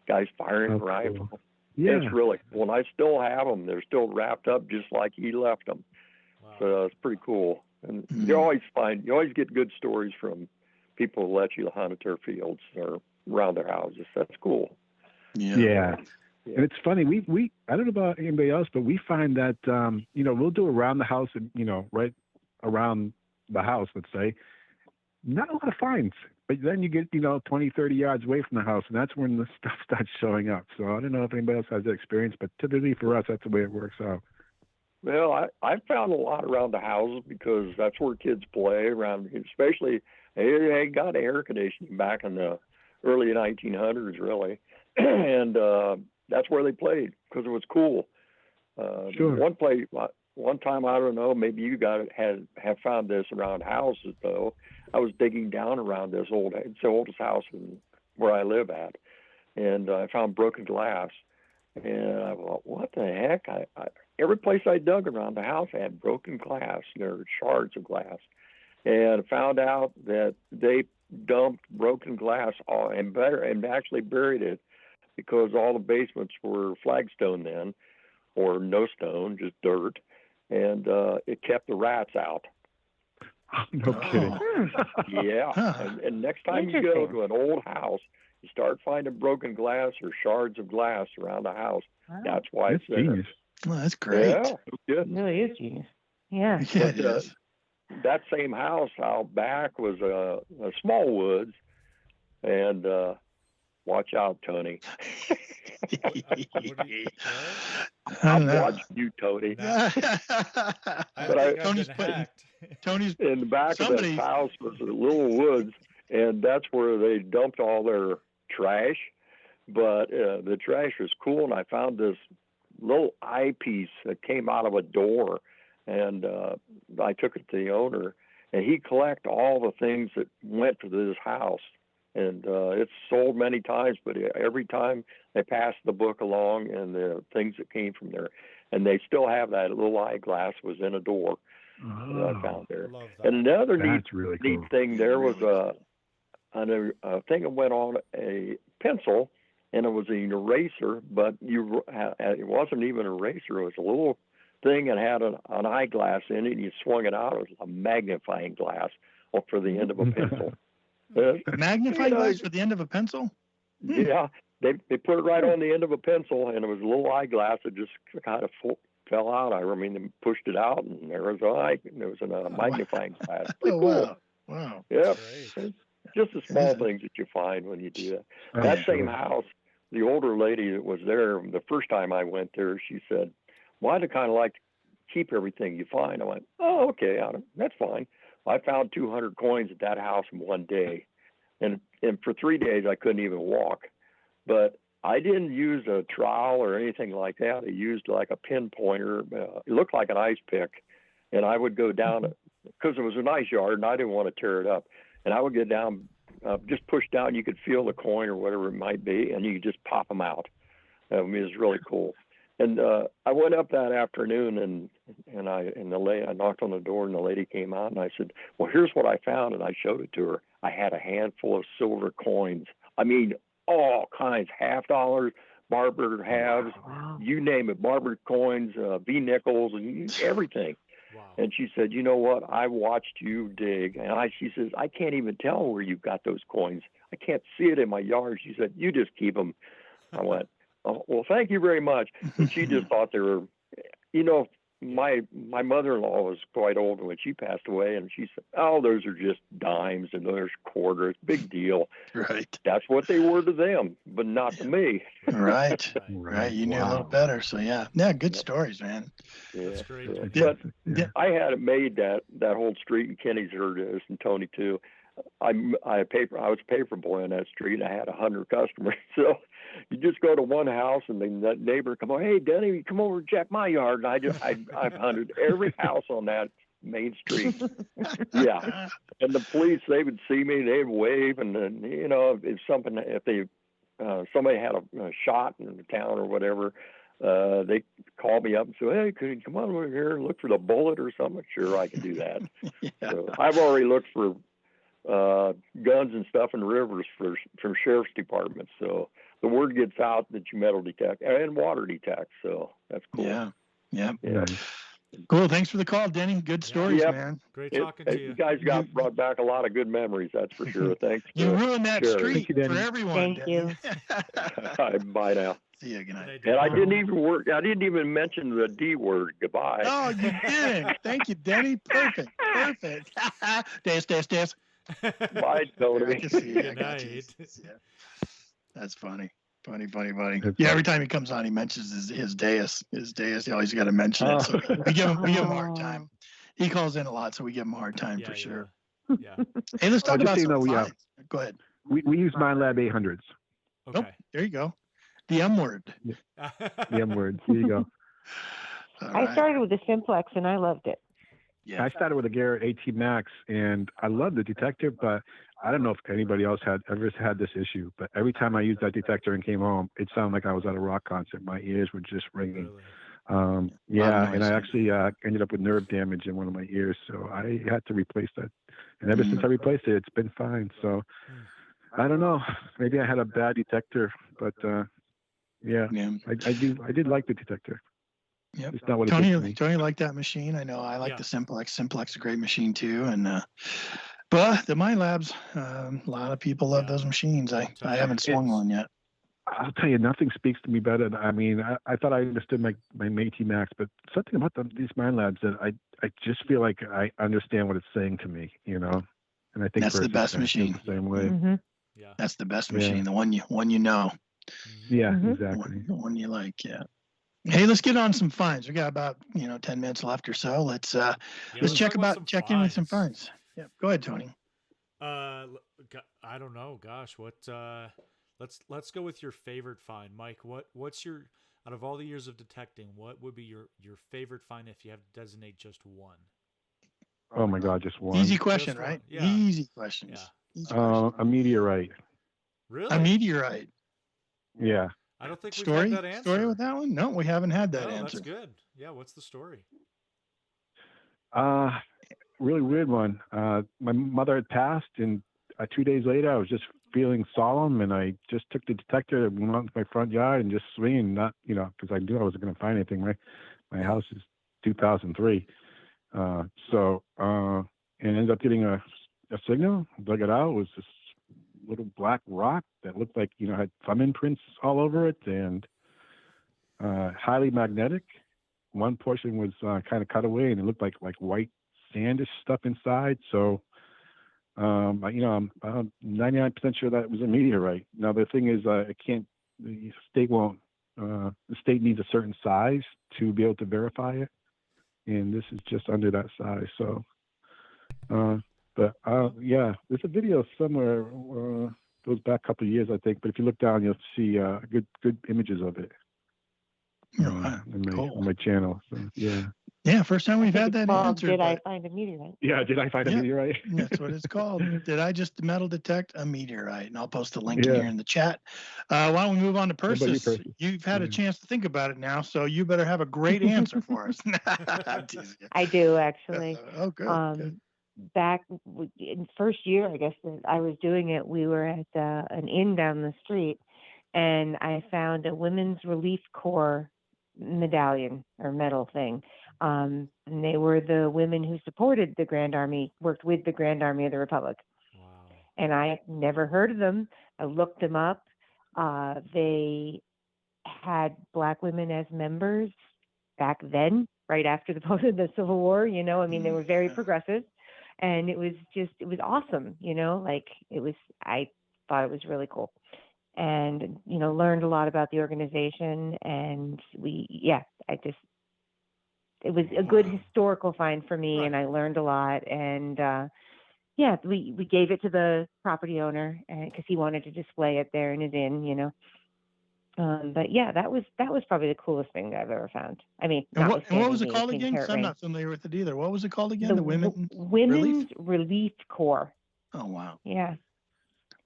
guys firing rifles. Cool. Yeah. It's really cool. And I still have them. They're still wrapped up just like he left them. Wow. So it's pretty cool. And you always get good stories from people who let you hunt at their fields or around their houses. That's cool. Yeah. And it's funny, we I don't know about anybody else, but we find that we'll do around the house and right around the house, let's say, not a lot of finds. But then you get 20, 30 yards away from the house, and that's when the stuff starts showing up. So I don't know if anybody else has that experience, but typically for us, that's the way it works out. Well, I found a lot around the houses because that's where kids play around, especially they got air conditioning back in the early 1900s, really, and that's where they played because it was cool. Sure. One time, I don't know, maybe you have found this around houses though. I was digging down around it's the oldest house where I live at, and I found broken glass. And I thought, what the heck? Every place I dug around the house had broken glass, shards of glass. and found out that they dumped broken glass and actually buried it because all the basements were flagstone then, or no stone, just dirt, and it kept the rats out. No kidding. Yeah. And next time you go to an old house, you start finding broken glass or shards of glass around the house. Wow. That's why That's it's there. genius. Well, that's great. Yeah, It really is genius. Yeah. Yeah, it is. that same house out back was a small woods, and watch out, Tony. I'm watching you, Tony. Tony's putting Tony's in the back of this house was a little woods, and that's where they dumped all their trash. But the trash was cool, and I found this little eyepiece that came out of a door, and I took it to the owner, and he collected all the things that went to this house. And it's sold many times, but every time they passed the book along and the things that came from there. And they still have that little eyeglass was in a door that I found there. And another neat thing there was a thing that went on a pencil, and it was an eraser, but it wasn't even an eraser. It was a little thing that had an eyeglass in it, and you swung it out. It was a magnifying glass for the end of a pencil. Magnifying glass for the end of a pencil? Yeah, they put it right on the end of a pencil, and it was a little eyeglass that just kind of fell out. I mean, they pushed it out, and there was a magnifying glass. Pretty cool. Wow. Yeah, just the small things that you find when you do that. That same house, the older lady that was there the first time I went there, she said, "Well, I'd kind of like to keep everything you find." I went, "Oh, okay, that's fine." I found 200 coins at that house in one day. And for 3 days, I couldn't even walk. But I didn't use a trowel or anything like that. I used like a pinpointer. It looked like an ice pick. And I would go down, because it was a nice yard, and I didn't want to tear it up. And I would get down, just push down. You could feel the coin or whatever it might be, and you could just pop them out. I mean, it was really cool. And I went up that afternoon, and I knocked on the door, and the lady came out, and I said, "Well, here's what I found," and I showed it to her. I had a handful of silver coins. I mean, all kinds, $50, barber halves, you name it, barber coins, V-nickels, and everything. Wow. And she said, "You know what? I watched you dig." And she says, "I can't even tell where you got those coins. I can't see it in my yard." She said, "You just keep them." I went, "Oh, well, thank you very much." And she just thought they were, my mother-in-law was quite old when she passed away, and she said, "Oh, those are just dimes and there's quarters. Big deal." Right. That's what they were to them, but not to me. Right. You knew a little better. So yeah, good stories, man. Yeah. That's great. Yeah. But I had it made that whole street, and Kenny's heard this, and Tony too. I was a paper boy on that street, and I had 100 customers. So you just go to one house, and then that neighbor come over, "Hey, Denny, come over and check my yard." And I've hunted every house on that main street. Yeah, and the police, they would see me, they'd wave, and then if somebody had a shot in the town or whatever, they call me up and say, "Hey, could you come on over here and look for the bullet or something?" Sure, I can do that. Yeah. So I've already looked for guns and stuff in rivers from sheriff's departments. So the word gets out that you metal detect and water detect. So that's cool. Yeah. Yeah. Cool. Thanks for the call, Denny. Good stories, man. Great talking to you. You guys brought back a lot of good memories. That's for sure. Thanks. You ruined that street you, for everyone. Thank you. Bye now. See you. Good night. And I didn't even mention the D word. Goodbye. Oh, you didn't. Thank you, Denny. Perfect. Des. Bye, Tony. I can see you. Good night. Yeah. That's funny. Funny. Yeah, every time he comes on, he mentions his dais. He always got to mention it. So we give him a hard time. He calls in a lot, so we give him a hard time for sure. Yeah. Hey, let's talk about some we fines. Go ahead. We use MindLab 800s. Okay. Nope, there you go. The M word. The M word. Here you go. I started with the Simplex, and I loved it. Yeah. I started with a Garrett AT Max, and I love the detector, but I don't know if anybody else ever had this issue. But every time I used that detector and came home, it sounded like I was at a rock concert. My ears were just ringing. Yeah, and noise. I actually ended up with nerve damage in one of my ears, so I had to replace that. And ever since I replaced it, it's been fine. So I don't know. Maybe I had a bad detector, but yeah, I did like the detector. Yep. It's not what it did to me. Tony liked that machine. I know I like Yeah. the Simplex. Simplex is a great machine too. And but the Mind Labs, a lot of people love those machines. I haven't swung one yet. I'll tell you, nothing speaks to me better. I mean, I thought I understood my Métis Max, but something about these Mind Labs that I just feel like I understand what it's saying to me, you know. And I think that's the best machine. The same way. Mm-hmm. Yeah. That's the best machine. The one you know. Yeah, Mm-hmm. exactly. The one you like. Yeah. Hey, let's get on some finds. We got about 10 minutes left or so. Let's check in with some finds. Yeah, go ahead, Tony. I don't know. Gosh, what? Let's go with your favorite find, Mike. What's your, out of all the years of detecting, what would be your favorite find if you have to designate just one? Oh my God, just one. Easy question, right? Yeah. Easy questions. Yeah. Easy questions. A meteorite. Really? A meteorite. Yeah. I don't think we've had that answer. Story with that one? No, we haven't had that answer. That's good. Yeah, what's the story? Really weird one. My mother had passed, and 2 days later, I was just feeling solemn, and I just took the detector and went out to my front yard and just swinging, not, because I knew I wasn't going to find anything. My house is 2003. And ended up getting a signal, dug it out. It was this little black rock that looked like, had thumb imprints all over it, and highly magnetic. One portion was kind of cut away, and it looked like white sandish stuff inside. So, I'm 99% sure that it was a meteorite. Now, the thing is, the state won't, the state needs a certain size to be able to verify it. And this is just under that size. So, yeah, there's a video somewhere, goes back a couple of years, I think. But if you look down, you'll see good images of it on my channel. So, yeah. Yeah, first time we've had that answer. Did I find a meteorite? Yeah, did I find a meteorite? That's what it's called. Did I just metal detect a meteorite? And I'll post a link in here in the chat. Why don't we move on to Persis? You've had a chance to think about it now, so you better have a great answer for us. I do, actually. Oh, good. Back in first year, I guess, that I was doing it, we were at an inn down the street, and I found a Women's Relief Corps medallion or medal thing. And they were the women who supported the Grand Army, worked with the Grand Army of the Republic. Wow. And I never heard of them. I looked them up. They had Black women as members back then, right after the Civil War. They were very progressive, and it was awesome. I thought it was really cool, and learned a lot about the organization. And it was a good historical find for me, and I learned a lot. And we gave it to the property owner because he wanted to display it there in his inn, But yeah, that was probably the coolest thing that I've ever found. I mean, and what was it called again? Because I'm not familiar with it either. What was it called again? The Women's Relief Corps. Oh wow. Yeah.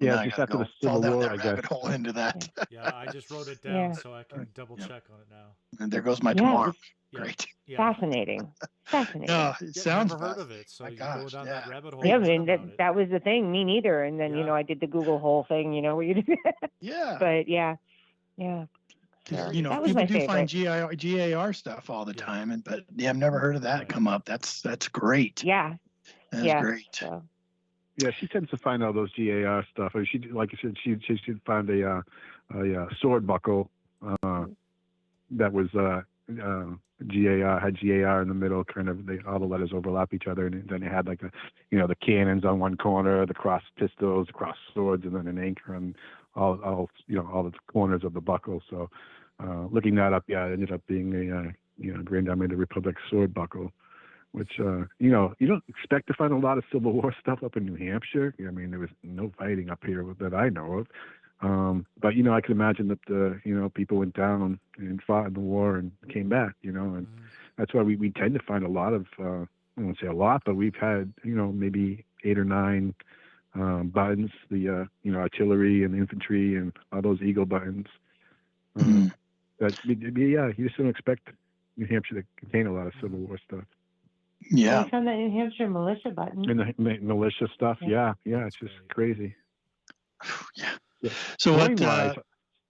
Yeah, just after the Civil War, I guess. Rabbit hole into that. Yeah, I just wrote it down so I can double check on it now. And there goes my tomorrow. Great. Yeah. Fascinating. No, it sounds. Never heard of it, so you go down that rabbit hole. Yeah, I mean, that was the thing. Me neither. And then I did the Google hole thing. Where you did. Yeah. But yeah. That was people my do favorite. find GAR stuff all the time, but I've never heard of that come up. That's great. Yeah. That's great. So. Yeah, she tends to find all those GAR stuff. Or she, like you said, she should find a sword buckle that was GAR, had GAR in the middle. Kind of, all the letters overlap each other, and then it had like the cannons on one corner, the cross pistols, the cross swords, and then an anchor on all the corners of the buckle. So, looking that up, it ended up being a Grand Army of the Republic sword buckle. Which, you don't expect to find a lot of Civil War stuff up in New Hampshire. I mean, there was no fighting up here that I know of. But, I can imagine that, people went down and fought in the war and came back, and that's why we tend to find a lot of, I won't say a lot, but we've had, maybe 8 or 9 buttons, the, artillery and infantry and all those eagle buttons. But, you just don't expect New Hampshire that contain a lot of Civil War stuff. Yeah. We found that New Hampshire militia button. And the militia stuff, yeah, it's just crazy. Yeah. Yeah. So what? Coin-wise,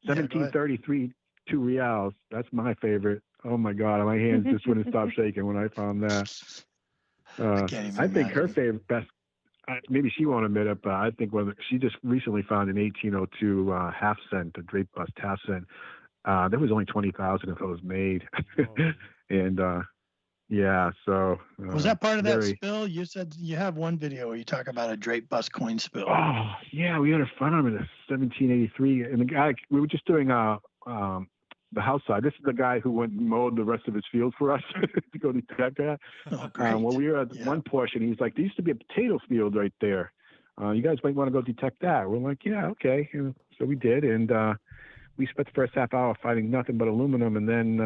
Yeah, go ahead. 1733, 2 reals. That's my favorite. Oh my God, my hands just wouldn't stop shaking when I found that. I can't even I think her imagine. favorite best. Maybe she won't admit it, but I think she just recently found an 1802 half cent, a drape bust half cent. There was only 20,000 of those made, and yeah. So Was that part of that spill? You said you have one video where you talk about a drape bust coin spill. Oh yeah, we had a fun of it in 1783, and the guy we were just doing the house side. This is the guy who went and mowed the rest of his field for us to go detect that. Oh, great. Well, we were at one portion. He's like, there used to be a potato field right there. You guys might want to go detect that. We're like, yeah, okay. And so we did, and we spent the first half hour finding nothing but aluminum, and then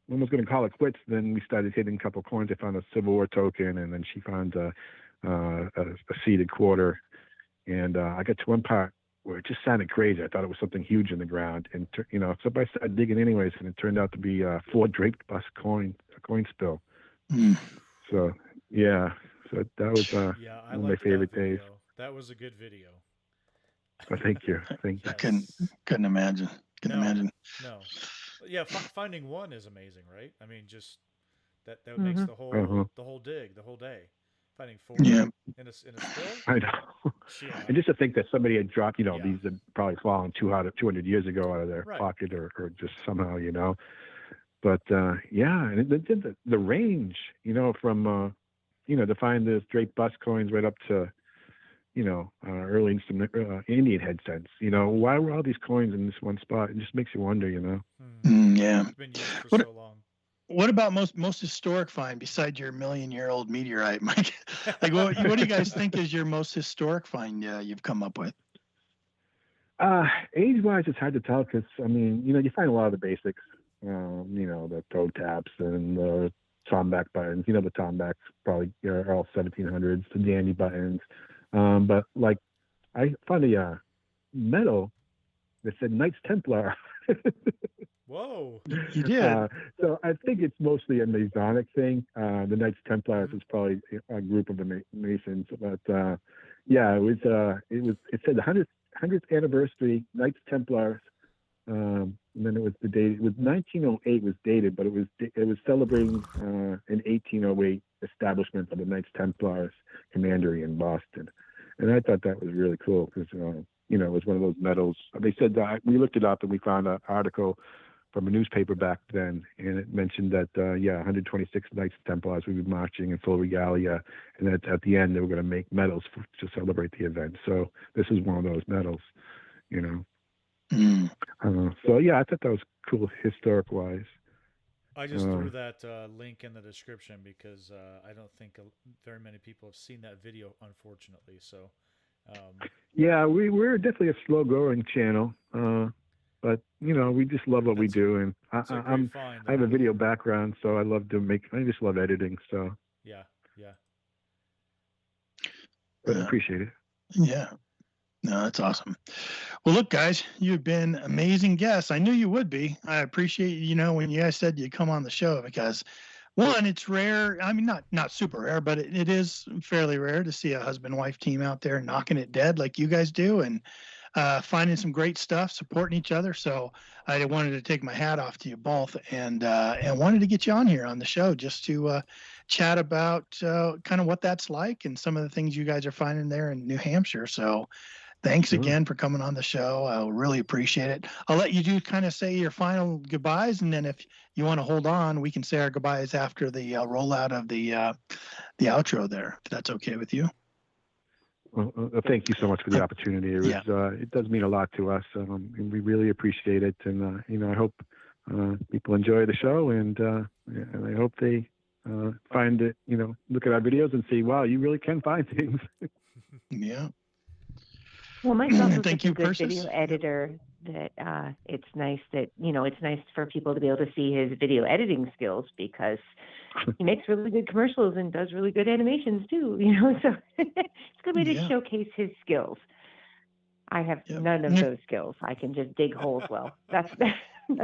one was going to call it quits. Then we started hitting a couple coins. I found a Civil War token, and then she found a seeded quarter. And I got to one part where it just sounded crazy. I thought it was something huge in the ground, and so I started digging anyways, and it turned out to be 4 draped bust coin spill. So yeah, so that was one of my favorite days. That was a good video. Well, thank you. Thank you. I couldn't imagine. No. Yeah, finding one is amazing, right? I mean, just that makes the whole dig, the whole day. Finding 4 in a spill. I know. Yeah. And just to think that somebody had dropped, these had probably fallen 200 years ago out of their pocket or just somehow, But and the range, from to find the straight bust coins right up to, early Indian head cents. Why were all these coins in this one spot? It just makes you wonder, Yeah. It's been used for so long. What about most historic find besides your million-year-old meteorite, Mike? Like, what do you guys think is your most historic find you've come up with? Age-wise, it's hard to tell because, you find a lot of the basics, the toe taps and the tomback buttons. The tombacks probably are all 1700s, the dandy buttons. But, like, I found a medal that said Knights Templar. Whoa! You did. So I think it's mostly a Masonic thing. The Knights Templars is probably a group of the Masons, but it said the 100th anniversary Knights Templars, and then it was the date. It was 1908 was dated, but it was celebrating an 1808 establishment of the Knights Templars commandery in Boston, and I thought that was really cool because it was one of those medals. They said we looked it up and we found an article from a newspaper back then, and it mentioned that 126 Knights Templars would be marching in full regalia, and that at the end they were going to make medals to celebrate the event. So this is one of those medals, So yeah, I thought that was cool historic wise. I just threw that link in the description because I don't think very many people have seen that video, unfortunately. So yeah, we're definitely a slow growing channel. But we just love what we do, and I have a video background, so I love I just love editing. So yeah. But I appreciate it. Yeah, no, that's awesome. Well, look, guys, you've been amazing guests. I knew you would be. I appreciate when you guys said you'd come on the show because, one, it's rare. I mean, not super rare, but it is fairly rare to see a husband-wife team out there knocking it dead like you guys do, and finding some great stuff, supporting each other. So I wanted to take my hat off to you both, and wanted to get you on here on the show just to chat about kind of what that's like and some of the things you guys are finding there in New Hampshire. So thanks again for coming on the show. I really appreciate it. I'll let you kind of say your final goodbyes, and then if you want to hold on, we can say our goodbyes after the rollout of the outro there, if that's okay with you. Well, thank you so much for the opportunity. It does mean a lot to us, and we really appreciate it. And I hope people enjoy the show, and I hope they find it. Look at our videos and see, wow, you really can find things. Yeah. Well, myself is Thank a you, good Persis. video editor. That it's nice that it's nice for people to be able to see his video editing skills because he makes really good commercials and does really good animations too. So it's a good way to showcase his skills. I have none of those skills. I can just dig holes well. That's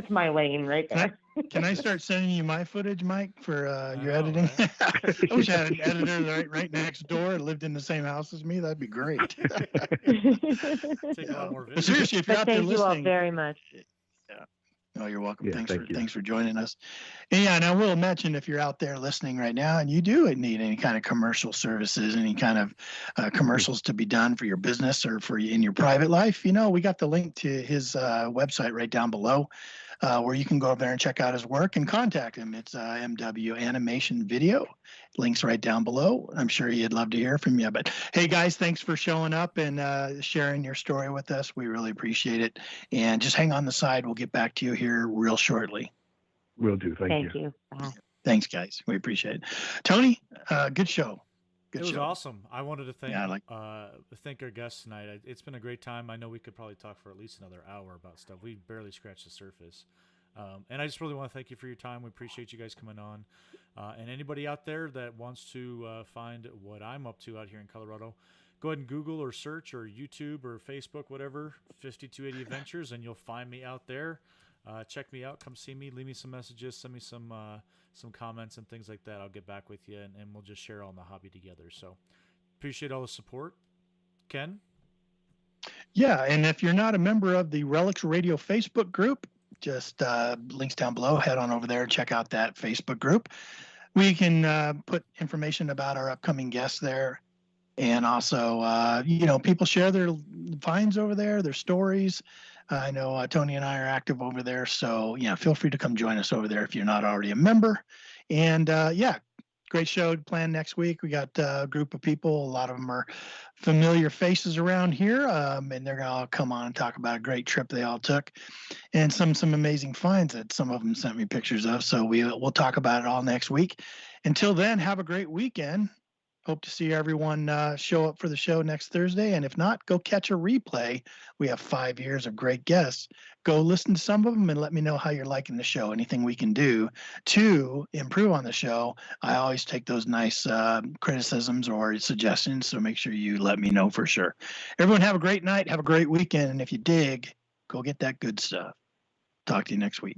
my lane right there. Can I start sending you my footage, Mike, for your know, editing? right? I wish I had an editor right next door and lived in the same house as me. That'd be great. Take a lot more But videos. seriously, if you're But out there thank you all listening, very much. yeah. Oh, you're welcome. Yeah, thank you. Thanks for joining us. And yeah, and I will mention if you're out there listening right now and you do need any kind of commercial services, any kind of commercials to be done for your business or for in your private life, we got the link to his website right down below. Where you can go over there and check out his work and contact him. It's MW Animation Video. Links right down below. I'm sure he'd love to hear from you. But hey, guys, thanks for showing up and sharing your story with us. We really appreciate it. And just hang on the side. We'll get back to you here real shortly. Will do. Thank you. You. Bye. Thanks, guys. We appreciate it. Tony, good show. It was awesome. I wanted to thank thank our guests tonight. It's been a great time. I know we could probably talk for at least another hour about stuff. We barely scratched the surface. And I just really want to thank you for your time. We appreciate you guys coming on. And anybody out there that wants to find what I'm up to out here in Colorado, go ahead and Google or search or YouTube or Facebook, whatever, 5280 Adventures, and you'll find me out there. Check me out. Come see me. Leave me some messages. Send me some comments and things like that. I'll get back with you, and we'll just share all in the hobby together. So appreciate all the support. Ken? Yeah, and if you're not a member of the Relics Radio Facebook group, just links down below. Head on over there and check out that Facebook group. We can put information about our upcoming guests there. And also, people share their finds over there, their stories. I know Tony and I are active over there. So, feel free to come join us over there if you're not already a member. And great show planned next week. We got a group of people. A lot of them are familiar faces around here. And they're going to all come on and talk about a great trip they all took and some amazing finds that some of them sent me pictures of. So we'll talk about it all next week. Until then, have a great weekend. Hope to see everyone show up for the show next Thursday. And if not, go catch a replay. We have 5 years of great guests. Go listen to some of them and let me know how you're liking the show. Anything we can do to improve on the show. I always take those nice criticisms or suggestions. So make sure you let me know for sure. Everyone have a great night. Have a great weekend. And if you dig, go get that good stuff. Talk to you next week.